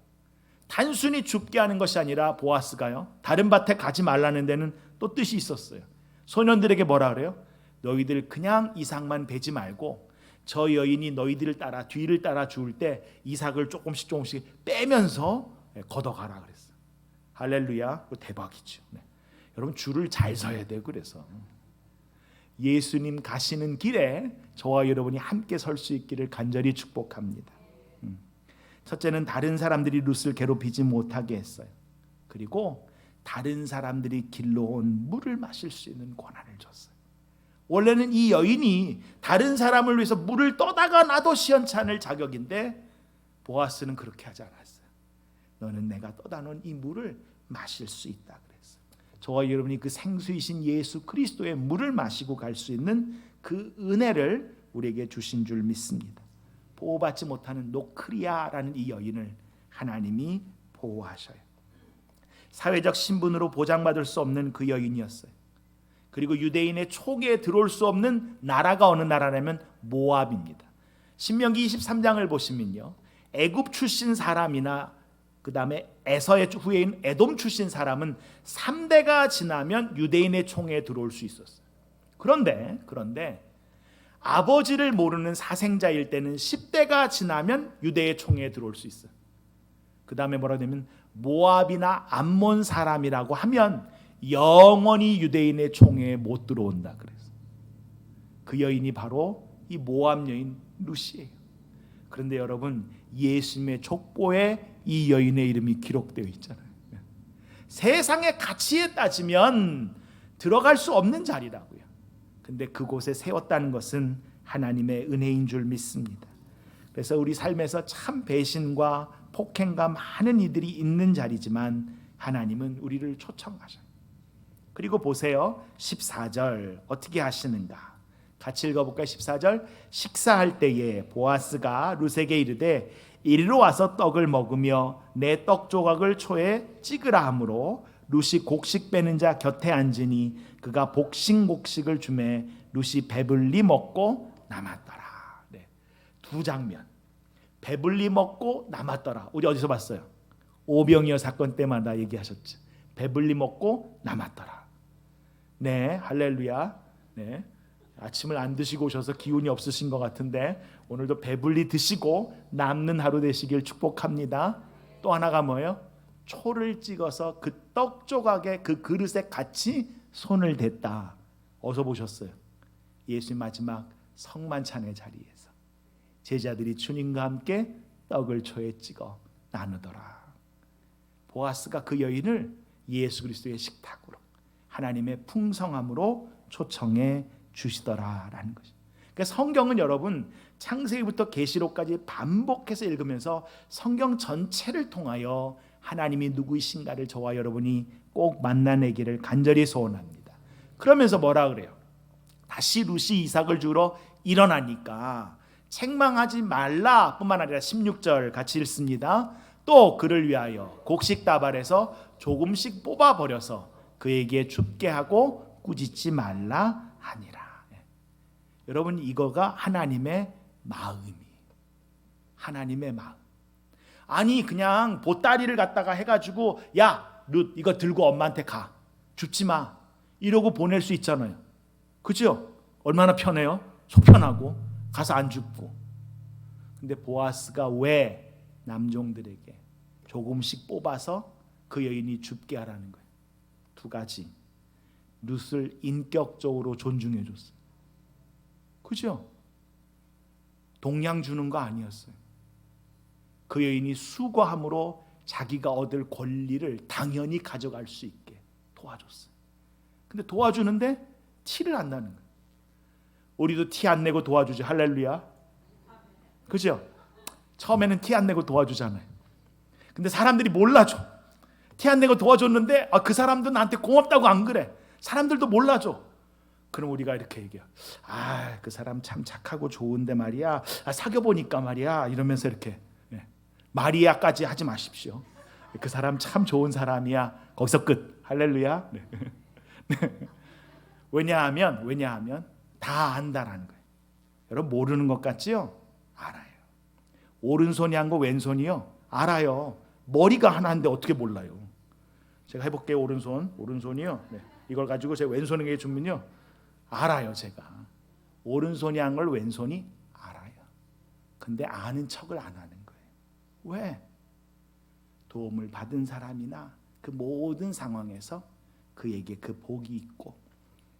[SPEAKER 3] 단순히 죽게 하는 것이 아니라 보아스가요, 다른 밭에 가지 말라는 데는 또 뜻이 있었어요. 소년들에게 뭐라 그래요? 너희들 그냥 이삭만 베지 말고 저 여인이 너희들을 따라 뒤를 따라 죽을 때 이삭을 조금씩 빼면서 걷어가라 그랬어요. 할렐루야. 대박이죠. 네. 여러분 줄을 잘 서야 돼요. 그래서 예수님 가시는 길에 저와 여러분이 함께 설 수 있기를 간절히 축복합니다. 첫째는 다른 사람들이 룻을 괴롭히지 못하게 했어요. 그리고 다른 사람들이 길러온 물을 마실 수 있는 권한을 줬어요. 원래는 이 여인이 다른 사람을 위해서 물을 떠다가 놔도 시원찮을 자격인데 보아스는 그렇게 하지 않았어요. 너는 내가 떠다 놓은 이 물을 마실 수 있다 그랬어요. 저와 여러분이 그 생수이신 예수 그리스도의 물을 마시고 갈 수 있는 그 은혜를 우리에게 주신 줄 믿습니다. 보호받지 못하는 노크리아라는 이 여인을 하나님이 보호하셔요. 사회적 신분으로 보장받을 수 없는 그 여인이었어요. 그리고 유대인의 총에 들어올 수 없는 나라가 어느 나라냐면 모압입니다. 신명기 23장을 보시면요, 애굽 출신 사람이나 그 다음에 에서의 후예인 에돔 출신 사람은 3대가 지나면 유대인의 총에 들어올 수 있었어요. 그런데 아버지를 모르는 사생자일 때는 10대가 지나면 유대의 총에 들어올 수 있어요. 그 다음에 뭐라고 하냐면 모압이나 암몬 사람이라고 하면 영원히 유대인의 총에 못 들어온다 그랬어요. 그 여인이 바로 이 모압 여인 룻이에요. 그런데 여러분, 예수님의 족보에 이 여인의 이름이 기록되어 있잖아요. 세상의 가치에 따지면 들어갈 수 없는 자리라고요. 근데 그곳에 세웠다는 것은 하나님의 은혜인 줄 믿습니다. 그래서 우리 삶에서 참 배신과 폭행과 많은 이들이 있는 자리지만 하나님은 우리를 초청하셔요. 그리고 보세요, 14절 어떻게 하시는가? 같이 읽어볼까요? 14절. 식사할 때에 보아스가 룻에게 이르되 이리로 와서 떡을 먹으며 내 떡 조각을 초에 찍으라 하므로 룻이 곡식 빼는 자 곁에 앉으니 그가 복식복식을 주매 룻이 배불리 먹고 남았더라. 네. 두 장면. 배불리 먹고 남았더라. 우리 어디서 봤어요? 오병이어 사건 때마다 얘기하셨죠. 배불리 먹고 남았더라. 네, 할렐루야. 네. 아침을 안 드시고 오셔서 기운이 없으신 것 같은데 오늘도 배불리 드시고 남는 하루 되시길 축복합니다. 또 하나가 뭐예요? 초를 찍어서 그 떡 조각에 그 그릇에 같이 손을 댔다. 어디서 보셨어요? 예수님 마지막 성만찬의 자리에서 제자들이 주님과 함께 떡을 초에 찍어 나누더라. 보아스가 그 여인을 예수 그리스도의 식탁으로, 하나님의 풍성함으로 초청해 주시더라라는 것이죠. 그러니까 성경은 여러분 창세기부터 계시록까지 반복해서 읽으면서 성경 전체를 통하여 하나님이 누구이신가를 저와 여러분이 꼭 만나내기를 간절히 소원합니다. 그러면서 뭐라 그래요? 다시 룻이 이삭을 주러 일어나니까 책망하지 말라 뿐만 아니라 16절 같이 읽습니다. 또 그를 위하여 곡식 다발에서 조금씩 뽑아버려서 그에게 줍게 하고 꾸짖지 말라 하니라. 여러분, 이거가 하나님의 마음이, 하나님의 마음. 아니 그냥 보따리를 갖다가 해가지고 야 룻 이거 들고 엄마한테 가, 줍지 마 이러고 보낼 수 있잖아요. 그죠? 얼마나 편해요? 속 편하고 가서 안 줍고. 근데 보아스가 왜 남종들에게 조금씩 뽑아서 그 여인이 줍게 하라는 거예요? 두 가지. 룻을 인격적으로 존중해 줬어요. 그죠? 동양 주는 거 아니었어요. 그 여인이 수고함으로 자기가 얻을 권리를 당연히 가져갈 수 있게 도와줬어요. 근데 도와주는데 티를 안 나는 거예요. 우리도 티 안 내고 도와주죠. 할렐루야. 그죠? 처음에는 티 안 내고 도와주잖아요. 근데 사람들이 몰라줘. 티 안 내고 도와줬는데 그 사람도 나한테 고맙다고 안 그래. 사람들도 몰라줘. 그럼 우리가 이렇게 얘기해요. 그 사람 참 착하고 좋은데 말이야. 사귀어보니까 말이야. 이러면서 이렇게 마리아까지 하지 마십시오. 그 사람 참 좋은 사람이야. 거기서 끝. 할렐루야. 네. 왜냐하면 다 안다라는 거예요. 여러분 모르는 것 같지요? 알아요. 오른손이 한 거 왼손이요? 알아요. 머리가 하나인데 어떻게 몰라요? 제가 해볼게요. 오른손이요. 네. 이걸 가지고 제 왼손에게 주면요, 알아요. 제가 오른손이 한 걸 왼손이 알아요. 근데 아는 척을 안 하는 거예요. 왜? 도움을 받은 사람이나 그 모든 상황에서 그에게 그 복이 있고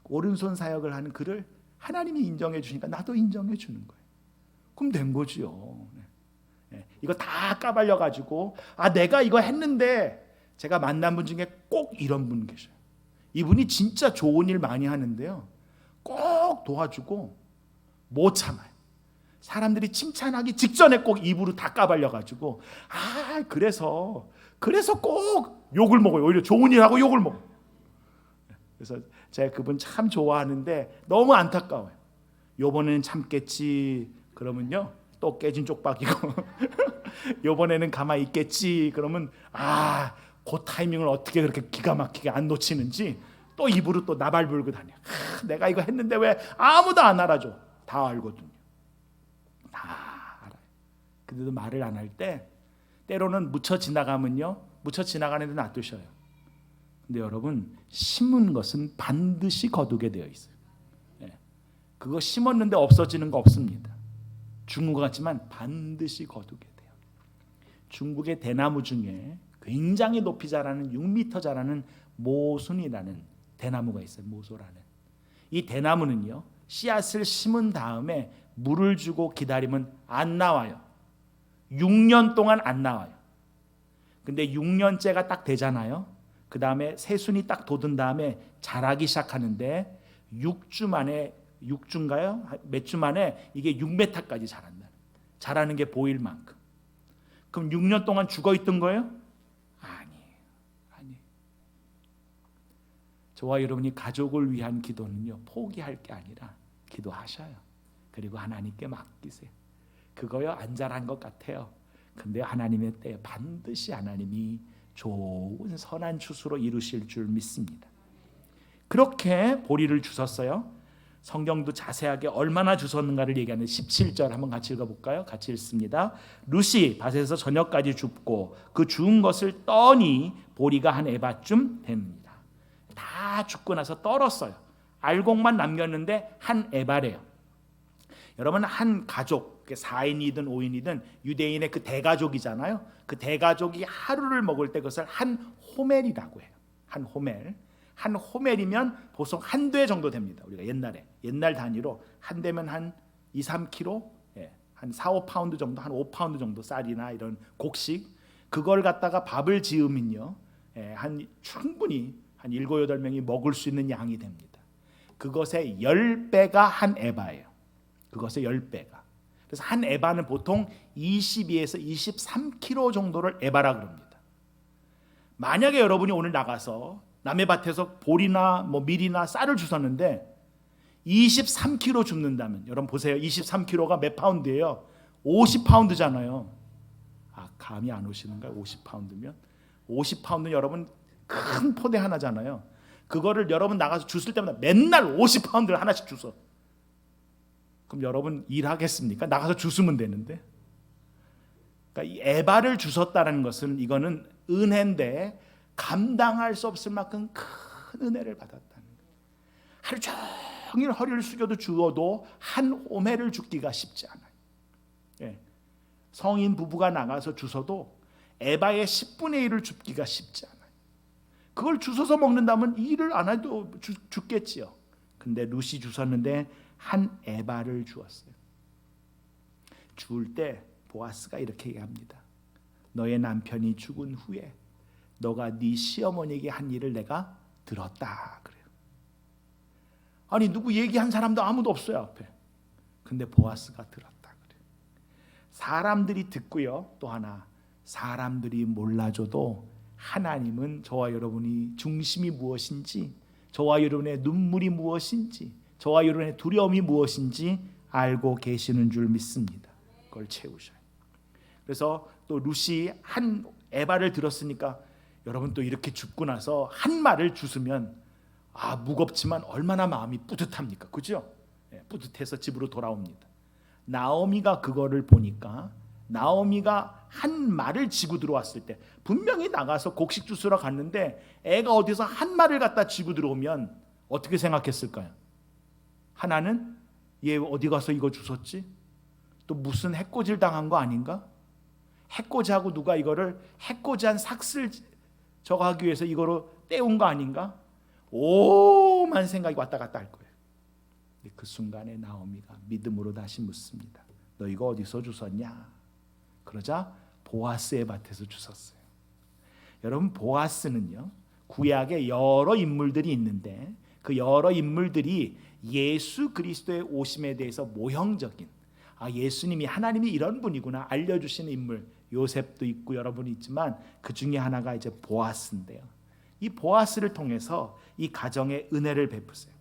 [SPEAKER 3] 오른손 사역을 하는 그를 하나님이 인정해 주니까 나도 인정해 주는 거예요. 그럼 된 거지요. 네. 이거 다 까발려 가지고 내가 이거 했는데, 제가 만난 분 중에 꼭 이런 분 계셔요. 이분이 진짜 좋은 일 많이 하는데요, 꼭 도와주고 못 참아요. 사람들이 칭찬하기 직전에 꼭 입으로 다 까발려 가지고 그래서 꼭 욕을 먹어요. 오히려 좋은 일 하고 욕을 먹어요. 그래서 제가 그분 참 좋아하는데 너무 안타까워요. 요번에는 참겠지 그러면요 또 깨진 쪽박이고 요번에는 가만히 있겠지 그러면 그 타이밍을 어떻게 그렇게 기가 막히게 안 놓치는지 또 입으로 또 나발 불고 다녀. 내가 이거 했는데 왜 아무도 안 알아줘. 다 알거든요. 다 알아요. 근데도 말을 안 할 때 때로는 묻혀 지나가면요, 묻혀 지나가는 데 놔두셔요. 근데 여러분, 심은 것은 반드시 거두게 되어 있어요. 그거 심었는데 없어지는 거 없습니다. 죽은 것 같지만 반드시 거두게 돼요. 중국의 대나무 중에 굉장히 높이 자라는 6m 자라는 모순이라는 대나무가 있어요. 모소라는. 이 대나무는요, 씨앗을 심은 다음에 물을 주고 기다리면 안 나와요. 6년 동안 안 나와요. 근데 6년째가 딱 되잖아요. 그 다음에 새순이 딱 돋은 다음에 자라기 시작하는데 6주 만에, 6주인가요? 몇 주 만에 이게 6m까지 자란다. 자라는 게 보일 만큼. 그럼 6년 동안 죽어 있던 거예요? 아니. 저와 여러분이 가족을 위한 기도는요, 포기할 게 아니라 기도하셔요. 그리고 하나님께 맡기세요. 그거요 안 자란 것 같아요. 근데 하나님의 때에 반드시 하나님이 좋은 선한 추수로 이루실 줄 믿습니다. 그렇게 보리를 주셨어요. 성경도 자세하게 얼마나 주셨는가를 얘기하는 17절 한번 같이 읽어볼까요? 같이 읽습니다. 룻이 밭에서 저녁까지 줍고 그 주운 것을 떠니 보리가 한 에바쯤 됩니다. 다 줍고 나서 떨었어요. 알곡만 남겼는데 한 에바래요. 여러분, 한 가족, 4인이든 5인이든 유대인의 그 대가족이잖아요. 그 대가족이 하루를 먹을 때 그것을 한 호멜이라고 해요. 한 호멜. 한 호멜이면 보통 한 돼 정도 됩니다. 우리가 옛날 단위로 한 대면 한 2, 3kg, 한 4, 5파운드 정도, 한 5파운드 정도 쌀이나 이런 곡식, 그걸 갖다가 밥을 지으면요, 한 충분히 한 7, 8명이 먹을 수 있는 양이 됩니다. 그것의 10배가 한 에바예요. 그것의 10배가. 그래서 한 에바는 보통 22에서 23kg 정도를 에바라 그럽니다. 만약에 여러분이 오늘 나가서 남의 밭에서 보리나 밀이나 쌀을 주웠는데 23kg 줍는다면, 여러분 보세요. 23kg가 몇 파운드예요? 50파운드잖아요. 감이 안 오시는가요? 50파운드면 50파운드는 여러분 큰 포대 하나잖아요. 그거를 여러분 나가서 주실 때마다 맨날 50파운드를 하나씩 주워. 그럼 여러분 일하겠습니까? 나가서 주스면 되는데. 그러니까 이 에바를 주셨다는 것은 이거는 은혜인데 감당할 수 없을 만큼 큰 은혜를 받았다는 거예요. 하루 종일 허리를 숙여도 주어도 한 호멜을 줍기가 쉽지 않아요. 성인 부부가 나가서 주서도 에바의 10분의 1을 줍기가 쉽지 않아요. 그걸 주워서 먹는다면 일을 안 해도 죽겠지요. 근데 룻이 주셨는데 한 에바를 주었어요. 주울 때 보아스가 이렇게 얘기합니다. 너의 남편이 죽은 후에 너가 네 시어머니에게 한 일을 내가 들었다 그래요. 아니 누구 얘기한 사람도 아무도 없어요 앞에. 근데 보아스가 들었다 그래요. 사람들이 듣고요, 또 하나 사람들이 몰라줘도 하나님은 저와 여러분이 중심이 무엇인지, 저와 여러분의 눈물이 무엇인지, 저와 여러분의 두려움이 무엇인지 알고 계시는 줄 믿습니다. 그걸 채우셔요. 그래서 또 룻이 한 에바를 들었으니까 여러분 또 이렇게 죽고 나서 한 말을 주스면 무겁지만 얼마나 마음이 뿌듯합니까? 그죠? 뿌듯해서 집으로 돌아옵니다. 나오미가 그거를 보니까 나오미가 한 말을 지고 들어왔을 때 분명히 나가서 곡식 주스러 갔는데 애가 어디서 한 말을 갖다 지고 들어오면 어떻게 생각했을까요? 하나는 얘 어디 가서 이거 주웠지? 또 무슨 해코지를 당한 거 아닌가? 해코지하고 누가 이거를 해코지한 삭슬 저거 하기 위해서 이거로 떼운 거 아닌가? 오만 생각이 왔다 갔다 할 거예요. 그 순간에 나오미가 믿음으로 다시 묻습니다. 너 이거 어디서 주웠냐? 그러자 보아스의 밭에서 주웠어요. 여러분, 보아스는요, 구약에 여러 인물들이 있는데 그 여러 인물들이 예수 그리스도의 오심에 대해서 모형적인, 예수님이 하나님이 이런 분이구나 알려주시는 인물, 요셉도 있고 여러분이 있지만 그 중에 하나가 이제 보아스인데요. 이 보아스를 통해서 이 가정에 은혜를 베푸세요.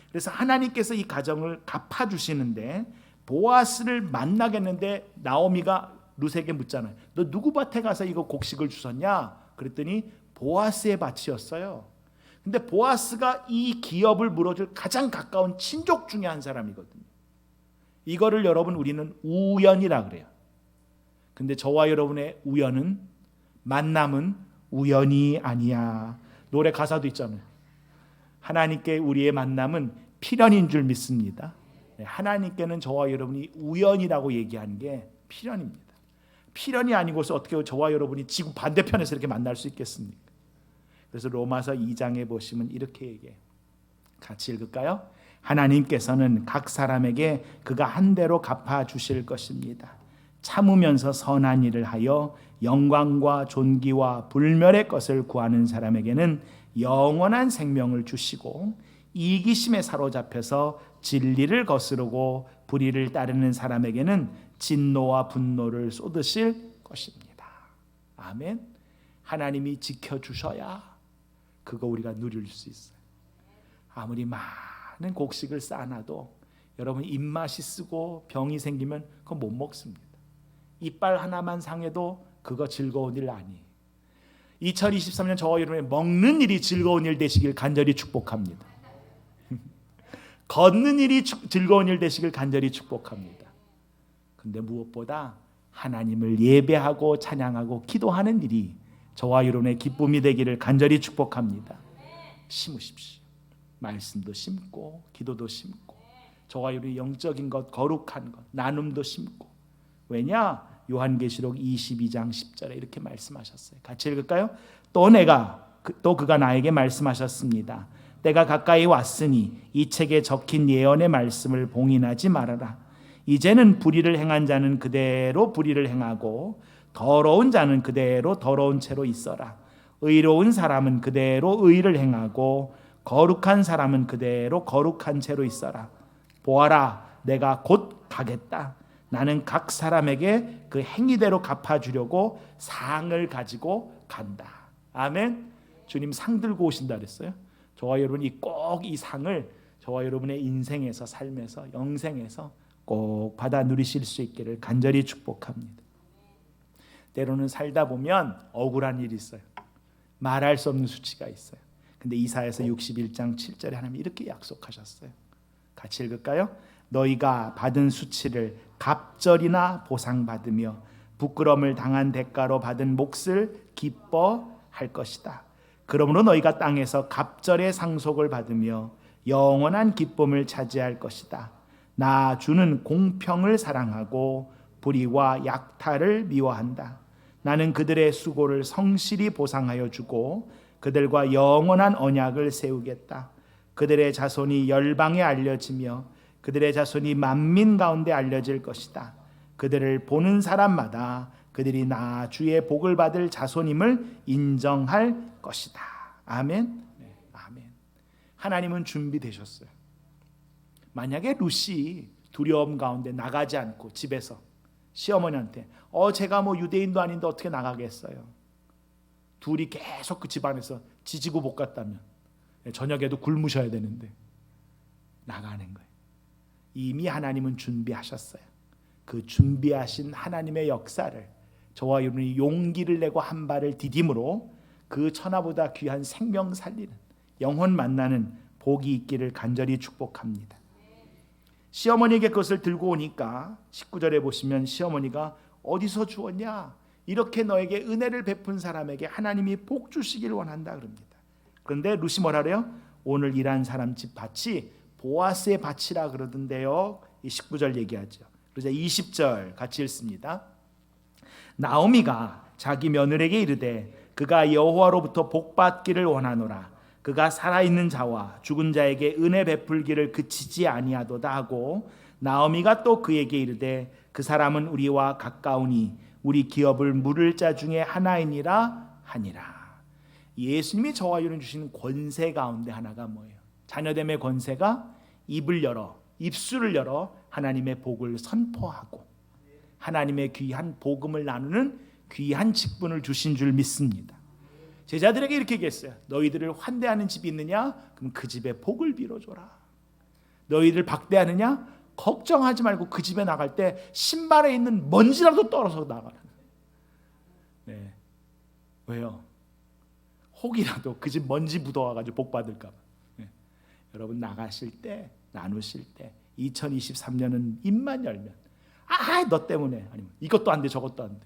[SPEAKER 3] 그래서 하나님께서 이 가정을 갚아주시는데 보아스를 만나겠는데 나오미가 룻에게 묻잖아요. 너 누구 밭에 가서 이거 곡식을 주웠냐? 그랬더니 보아스의 밭이었어요. 근데 보아스가 이 기업을 물어줄 가장 가까운 친족 중에 한 사람이거든요. 이거를 여러분 우리는 우연이라 그래요. 근데 저와 여러분의 우연은, 만남은 우연이 아니야. 노래 가사도 있잖아요. 하나님께 우리의 만남은 필연인 줄 믿습니다. 하나님께는 저와 여러분이 우연이라고 얘기하는 게 필연입니다. 필연이 아니고서 어떻게 저와 여러분이 지구 반대편에서 이렇게 만날 수 있겠습니까? 그래서 로마서 2장에 보시면 이렇게 얘기해요. 같이 읽을까요? 하나님께서는 각 사람에게 그가 한 대로 갚아주실 것입니다. 참으면서 선한 일을 하여 영광과 존귀와 불멸의 것을 구하는 사람에게는 영원한 생명을 주시고, 이기심에 사로잡혀서 진리를 거스르고 불의를 따르는 사람에게는 진노와 분노를 쏟으실 것입니다. 아멘. 하나님이 지켜주셔야 그거 우리가 누릴 수 있어요. 아무리 많은 곡식을 쌓아놔도 여러분 입맛이 쓰고 병이 생기면 그거 못 먹습니다. 이빨 하나만 상해도 그거 즐거운 일 아니에요. 2023년 저와 여러분의 먹는 일이 즐거운 일 되시길 간절히 축복합니다. 걷는 일이 즐거운 일 되시길 간절히 축복합니다. 근데 무엇보다 하나님을 예배하고 찬양하고 기도하는 일이 저와 여러분의 기쁨이 되기를 간절히 축복합니다. 심으십시오. 말씀도 심고 기도도 심고 저와 여러분의 영적인 것, 거룩한 것, 나눔도 심고. 왜냐? 요한계시록 22장 10절에 이렇게 말씀하셨어요. 같이 읽을까요? 또 그가 나에게 말씀하셨습니다. 때가 가까이 왔으니 이 책에 적힌 예언의 말씀을 봉인하지 말아라. 이제는 불의를 행한 자는 그대로 불의를 행하고 더러운 자는 그대로 더러운 채로 있어라. 의로운 사람은 그대로 의를 행하고 거룩한 사람은 그대로 거룩한 채로 있어라. 보아라, 내가 곧 가겠다. 나는 각 사람에게 그 행위대로 갚아주려고 상을 가지고 간다. 아멘. 주님 상 들고 오신다 그랬어요. 저와 여러분이 꼭 이 상을 저와 여러분의 인생에서, 삶에서, 영생에서 꼭 받아 누리실 수 있기를 간절히 축복합니다. 때로는 살다 보면 억울한 일이 있어요. 말할 수 없는 수치가 있어요. 근데 이사야서 61장 7절에 하나님이 이렇게 약속하셨어요. 같이 읽을까요? 너희가 받은 수치를 갑절이나 보상받으며 부끄러움을 당한 대가로 받은 몫을 기뻐할 것이다. 그러므로 너희가 땅에서 갑절의 상속을 받으며 영원한 기쁨을 차지할 것이다. 나 주는 공평을 사랑하고 불의와 약탈을 미워한다. 나는 그들의 수고를 성실히 보상하여 주고 그들과 영원한 언약을 세우겠다. 그들의 자손이 열방에 알려지며 그들의 자손이 만민 가운데 알려질 것이다. 그들을 보는 사람마다 그들이 나 주의 복을 받을 자손임을 인정할 것이다. 아멘. 아멘. 하나님은 준비되셨어요. 만약에 룻이 두려움 가운데 나가지 않고 집에서 시어머니한테 제가 유대인도 아닌데 어떻게 나가겠어요? 둘이 계속 그 집안에서 지지고 볶았다면 저녁에도 굶으셔야 되는데 나가는 거예요. 이미 하나님은 준비하셨어요. 그 준비하신 하나님의 역사를 저와 여러분이 용기를 내고 한 발을 디딤으로 그 천하보다 귀한 생명 살리는 영혼 만나는 복이 있기를 간절히 축복합니다. 시어머니에게 그것을 들고 오니까 19절에 보시면 시어머니가 어디서 주었냐? 이렇게 너에게 은혜를 베푼 사람에게 하나님이 복 주시길 원한다 그럽니다. 그런데 룻이 뭐라 그래요? 오늘 일한 사람 집 밭이 보아스의 밭이라 그러던데요. 이 19절 얘기하죠. 그래서 20절 같이 읽습니다. 나오미가 자기 며느리에게 이르되 그가 여호와로부터 복 받기를 원하노라. 그가 살아있는 자와 죽은 자에게 은혜 베풀기를 그치지 아니하도다 하고 나오미가 또 그에게 이르되 그 사람은 우리와 가까우니 우리 기업을 물을 자 중에 하나이니라 하니라. 예수님이 저와 여러분 주시는 권세 가운데 하나가 뭐예요? 자녀됨의 권세가 입을 열어 입술을 열어 하나님의 복을 선포하고 하나님의 귀한 복음을 나누는 귀한 직분을 주신 줄 믿습니다. 제자들에게 이렇게 얘기했어요. 너희들을 환대하는 집이 있느냐? 그럼 그 집에 복을 빌어줘라. 너희들 박대하느냐? 걱정하지 말고 그 집에 나갈 때 신발에 있는 먼지라도 떨어서 나가라. 네. 왜요? 혹이라도 그 집 먼지 묻어와가지고 복 받을까 봐. 네. 여러분 나가실 때 나누실 때 2023년은 입만 열면 너 때문에 아니면 이것도 안 돼 저것도 안 돼.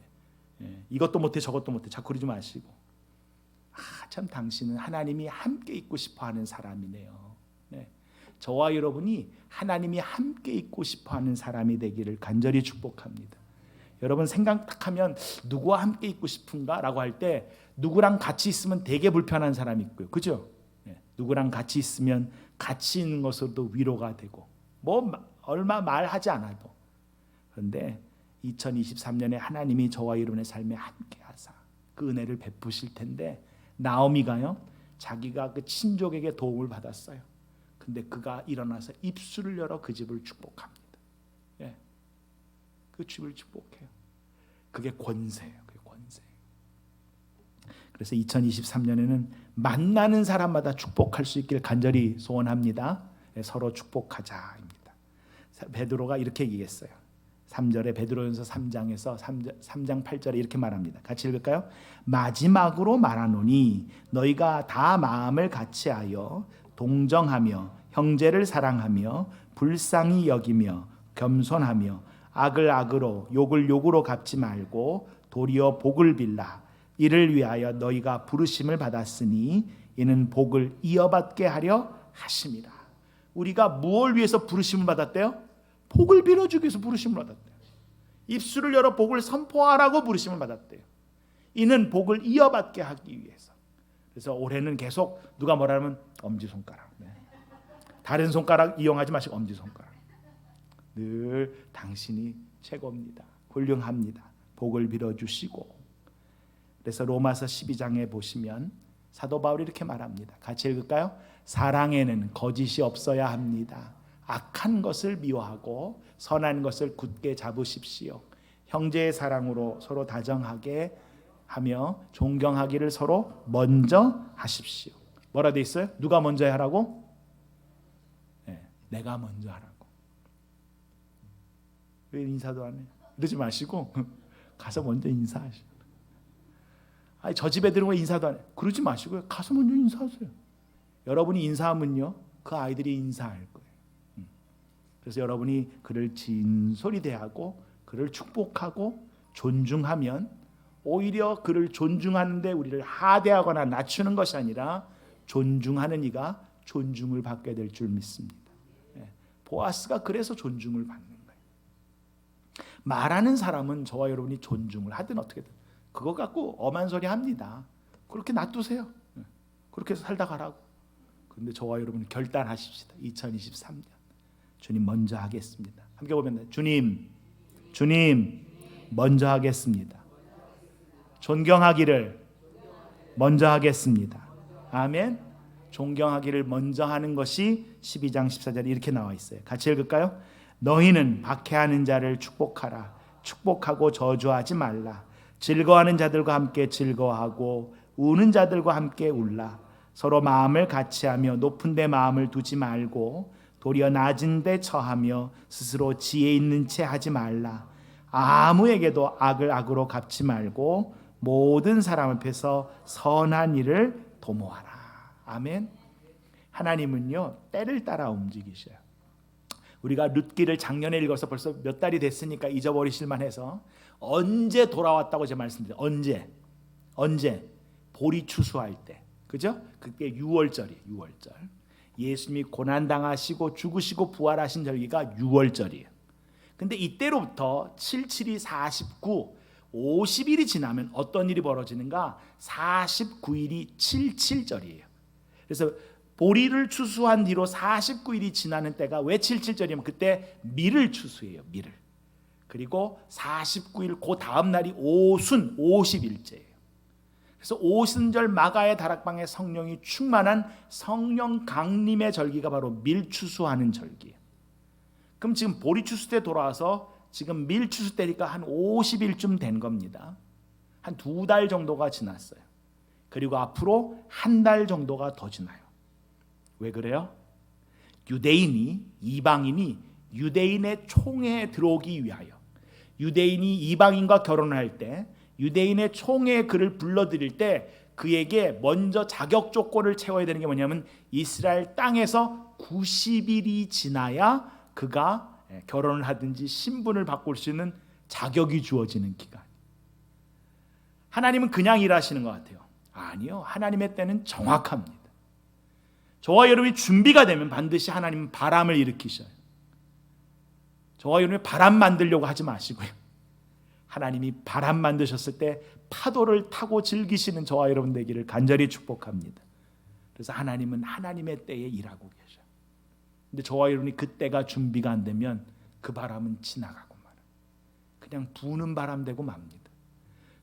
[SPEAKER 3] 네. 이것도 못해 저것도 못해 자꾸 그러지 마시고 참 당신은 하나님이 함께 있고 싶어하는 사람이네요. 네. 저와 여러분이 하나님이 함께 있고 싶어하는 사람이 되기를 간절히 축복합니다. 여러분 생각하면 누구와 함께 있고 싶은가? 라고 할 때 누구랑 같이 있으면 되게 불편한 사람이 있고요. 그죠? 네. 누구랑 같이 있으면 같이 있는 것으로도 위로가 되고 뭐 얼마 말하지 않아도. 그런데 2023년에 하나님이 저와 여러분의 삶에 함께 하사 그 은혜를 베푸실 텐데 나오미가요 자기가 그 친족에게 도움을 받았어요. 근데 그가 일어나서 입술을 열어 그 집을 축복합니다. 예. 그 집을 축복해요. 그게 권세예요. 그게 권세. 그래서 2023년에는 만나는 사람마다 축복할 수 있기를 간절히 소원합니다. 예, 서로 축복하자입니다. 베드로가 이렇게 얘기했어요. 3절에 베드로전서 3장에서 3장 8절에 이렇게 말합니다. 같이 읽을까요? 마지막으로 말하노니 너희가 다 마음을 같이하여 동정하며 형제를 사랑하며 불쌍히 여기며 겸손하며 악을 악으로 욕을 욕으로 갚지 말고 도리어 복을 빌라. 이를 위하여 너희가 부르심을 받았으니 이는 복을 이어받게 하려 하심이라. 우리가 무엇을 위해서 부르심을 받았대요? 복을 빌어주기 위해서 부르심을 받았대요. 입술을 열어 복을 선포하라고 부르심을 받았대요. 이는 복을 이어받게 하기 위해서. 그래서 올해는 계속 누가 뭐라 하면 엄지손가락. 네. 다른 손가락 이용하지 마시고 엄지손가락. 늘 당신이 최고입니다. 훌륭합니다. 복을 빌어주시고. 그래서 로마서 12장에 보시면 사도 바울이 이렇게 말합니다. 같이 읽을까요? 사랑에는 거짓이 없어야 합니다. 악한 것을 미워하고 선한 것을 굳게 잡으십시오. 형제의 사랑으로 서로 다정하게 하며 존경하기를 서로 먼저 하십시오. 뭐라 돼 있어요? 누가 먼저 하라고? 네, 내가 먼저 하라고. 왜 인사도 안 해? 이러지 마시고 가서 먼저 인사하시오. 아니, 저 집에 들어오면 인사도 안 해. 그러지 마시고요. 가서 먼저 인사하세요. 여러분이 인사하면요 그 아이들이 인사할 거예요. 그래서 여러분이 그를 진솔히 대하고 그를 축복하고 존중하면 오히려 그를 존중하는데 우리를 하대하거나 낮추는 것이 아니라 존중하는 이가 존중을 받게 될 줄 믿습니다. 보아스가 그래서 존중을 받는 거예요. 말하는 사람은 저와 여러분이 존중을 하든 어떻게든 그거 갖고 엄한 소리 합니다. 그렇게 놔두세요. 그렇게 해서 살다 가라고. 그런데 저와 여러분이 결단하십시다. 2023년 주님 먼저 하겠습니다. 함께 보면 주님 먼저 하겠습니다. 존경하기를 먼저 하겠습니다. 아멘. 존경하기를 먼저 하는 것이 12장 14절에 이렇게 나와 있어요. 같이 읽을까요? 너희는 박해하는 자를 축복하라. 축복하고 저주하지 말라. 즐거워하는 자들과 함께 즐거워하고 우는 자들과 함께 울라. 서로 마음을 같이하며 높은 데 마음을 두지 말고 도리어 낮은 데 처하며 스스로 지혜 있는 채 하지 말라. 아무에게도 악을 악으로 갚지 말고 모든 사람 앞에서 선한 일을 도모하라. 아멘. 하나님은요, 때를 따라 움직이셔요. 우리가 룻기를 작년에 읽어서 벌써 몇 달이 됐으니까 잊어버리실 만해서 언제 돌아왔다고 제가 말씀드려요. 언제 보리 추수할 때, 그죠? 그게 6월절이에요. 6월절. 예수님이 고난당하시고 죽으시고 부활하신 절기가 6월절이에요. 근데 이때로부터 77이 49, 50일이 지나면 어떤 일이 벌어지는가? 49일이 77절이에요. 그래서 보리를 추수한 뒤로 49일이 지나는 때가 왜 77절이면 그때 밀을 추수해요. 밀을. 그리고 49일 그 다음 날이 오순 50일째예요. 그래서 오순절 마가의 다락방에 성령이 충만한 성령 강림의 절기가 바로 밀 추수하는 절기예요. 그럼 지금 보리 추수 때 돌아와서 지금 밀 추수 때니까 한 50일쯤 된 겁니다. 한 2달 정도가 지났어요. 그리고 앞으로 한 달 정도가 더 지나요. 왜 그래요? 유대인이, 이방인이 유대인의 총회에 들어오기 위하여, 유대인이 이방인과 결혼할 때 유대인의 총회에 그를 불러들일 때 그에게 먼저 자격 조건을 채워야 되는 게 뭐냐면 이스라엘 땅에서 90일이 지나야 그가 결혼을 하든지 신분을 바꿀 수 있는 자격이 주어지는 기간. 하나님은 그냥 일하시는 것 같아요. 아니요, 하나님의 때는 정확합니다. 저와 여러분이 준비가 되면 반드시 하나님은 바람을 일으키셔요. 저와 여러분이 바람 만들려고 하지 마시고요, 하나님이 바람 만드셨을 때 파도를 타고 즐기시는 저와 여러분 되기를 간절히 축복합니다. 그래서 하나님은 하나님의 때에 일하고 계셔요. 근데 저와 여러분이 그때가 준비가 안 되면 그 바람은 지나가고 말아요. 그냥 부는 바람 되고 맙니다.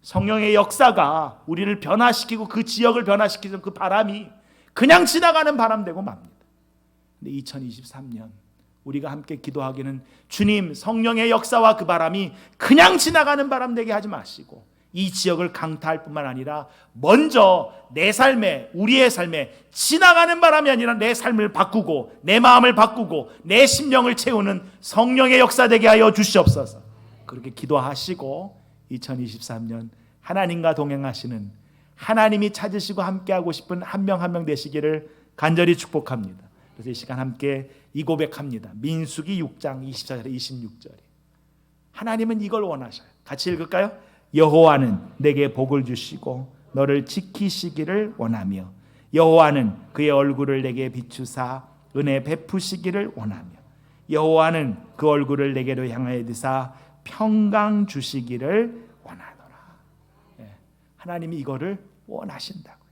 [SPEAKER 3] 성령의 역사가 우리를 변화시키고 그 지역을 변화시키는 그 바람이 그냥 지나가는 바람 되고 맙니다. 근데 2023년 우리가 함께 기도하기는 주님, 성령의 역사와 그 바람이 그냥 지나가는 바람 되게 하지 마시고 이 지역을 강타할 뿐만 아니라 먼저 내 삶에, 우리의 삶에 지나가는 바람이 아니라 내 삶을 바꾸고 내 마음을 바꾸고 내 심령을 채우는 성령의 역사 되게 하여 주시옵소서. 그렇게 기도하시고 2023년 하나님과 동행하시는, 하나님이 찾으시고 함께하고 싶은 한 명 한 명 되시기를 간절히 축복합니다. 그래서 이 시간 함께 이 고백합니다. 민수기 6장 24절에 26절에 하나님은 이걸 원하셔요. 같이 읽을까요? 여호와는 내게 복을 주시고 너를 지키시기를 원하며 여호와는 그의 얼굴을 내게 비추사 은혜 베푸시기를 원하며 여호와는 그 얼굴을 내게로 향하여 드사 평강 주시기를 원하노라. 하나님이 이거를 원하신다고요.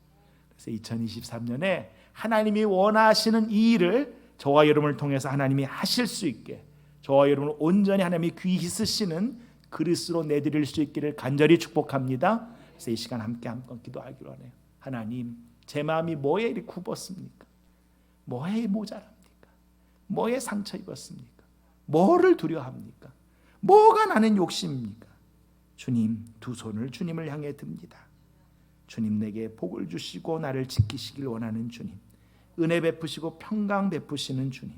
[SPEAKER 3] 그래서 2023년에 하나님이 원하시는 이 일을 저와 여러분을 통해서 하나님이 하실 수 있게, 저와 여러분을 온전히 하나님이 귀히 쓰시는 그릇으로 내드릴 수 있기를 간절히 축복합니다. 그래서 이 시간 함께 한번 기도하기로 하네요. 하나님, 제 마음이 뭐에 이렇게 굽었습니까? 뭐에 모자랍니까? 뭐에 상처 입었습니까? 뭐를 두려워합니까? 뭐가 나는 욕심입니까? 주님, 두 손을 주님을 향해 듭니다. 주님, 내게 복을 주시고 나를 지키시길 원하는 주님, 은혜 베푸시고 평강 베푸시는 주님,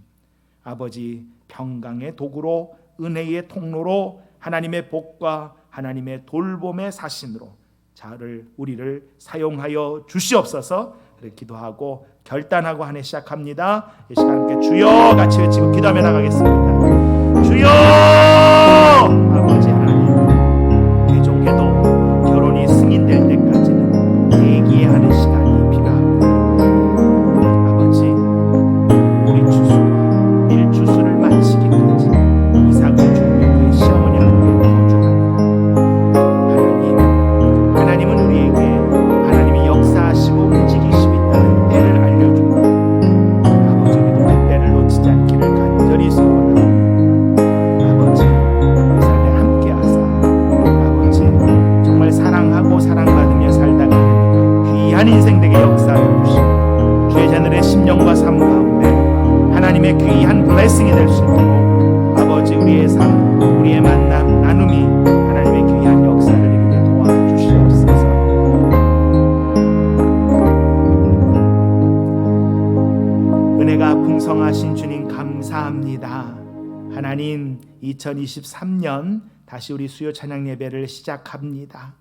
[SPEAKER 3] 아버지, 평강의 도구로, 은혜의 통로로, 하나님의 복과 하나님의 돌봄의 사신으로 우리를 사용하여 주시옵소서. 그렇게 기도하고 결단하고 한 해 시작합니다. 이 시간 함께 주여 같이 외치고 기도하며 나가겠습니다. 주여! 아버지 하나님, 개종계도 결혼이 승인될 때까지는 대기하는 시간이 필요합니다. 아버지, 우리 추수와 일 추수를 마치기까지 이삭을 준비해 시어머니 함께 도와주옵소서. 하나님은 우리에게 하나님이 역사하시고 움직이시고 있다는 때를 알려줍니다. 아버지, 우리도 그 때를 놓치지 않기를 간절히 소원합니다. 아버지, 우리 삶에 함께하사 아버지, 정말 사랑하고 사랑받으며 살다가 귀한 인생 되게 역사해 주시고 주의 자녀의 심령과 삶 가운데 하나님의 귀한 블레싱이 될 수 있도록 아버지, 우리의 삶, 우리의 만남, 나눔이 하나님의 귀한 역사를 이루게 도와주시옵소서. 은혜가 풍성하신 주님 감사합니다. 하나님, 2023년 다시 우리 수요 찬양 예배를 시작합니다.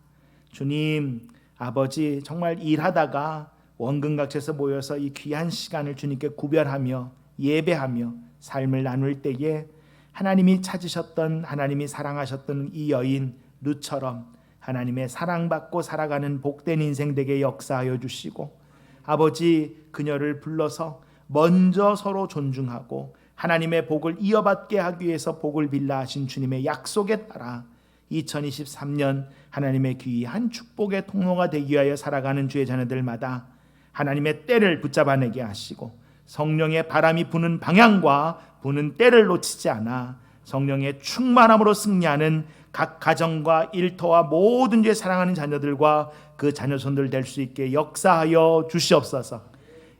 [SPEAKER 3] 주님, 아버지, 정말 일하다가 원근각지에서 모여서 이 귀한 시간을 주님께 구별하며 예배하며 삶을 나눌 때에 하나님이 찾으셨던, 하나님이 사랑하셨던 이 여인 룻처럼 하나님의 사랑받고 살아가는 복된 인생 되게 역사하여 주시고, 아버지, 그녀를 불러서 먼저 서로 존중하고 하나님의 복을 이어받게 하기 위해서 복을 빌라 하신 주님의 약속에 따라 2023년 하나님의 귀한 축복의 통로가 되기 위하여 살아가는 주의 자녀들마다 하나님의 때를 붙잡아내게 하시고, 성령의 바람이 부는 방향과 부는 때를 놓치지 않아 성령의 충만함으로 승리하는 각 가정과 일터와 모든 죄 사랑하는 자녀들과 그 자녀손들 될 수 있게 역사하여 주시옵소서.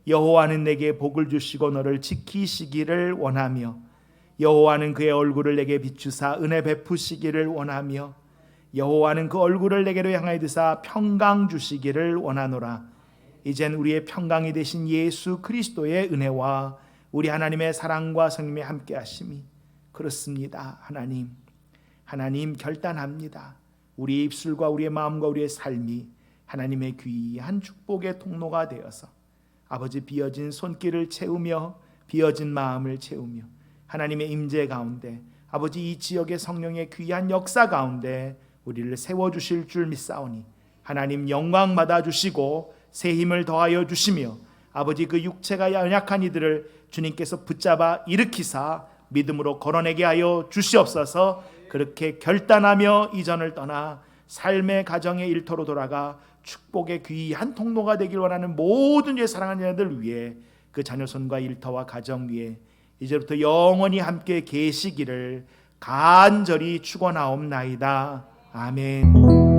[SPEAKER 3] 여호와는 내게 복을 주시고 너를 지키시기를 원하며, 여호와는 그의 얼굴을 내게 비추사 은혜 베푸시기를 원하며, 여호와는 그 얼굴을 내게로 향하여 드사 평강 주시기를 원하노라. 이젠 우리의 평강이 되신 예수 그리스도의 은혜와 우리 하나님의 사랑과 성령의 함께 하심이 그렇습니다. 하나님 결단합니다. 우리의 입술과 우리의 마음과 우리의 삶이 하나님의 귀한 축복의 통로가 되어서 아버지, 비어진 손길을 채우며 비어진 마음을 채우며 하나님의 임재 가운데 아버지, 이 지역의 성령의 귀한 역사 가운데 우리를 세워주실 줄 믿사오니 하나님 영광 받아주시고 새 힘을 더하여 주시며, 아버지, 그 육체가 연약한 이들을 주님께서 붙잡아 일으키사 믿음으로 걸어내게 하여 주시옵소서. 그렇게 결단하며 이전을 떠나 삶의 가정의 일터로 돌아가 축복의 귀한 통로가 되길 원하는 모든 죄 사랑하는 자들 위해, 그 자녀손과 일터와 가정 위에 이제부터 영원히 함께 계시기를 간절히 축원하옵나이다. 아멘.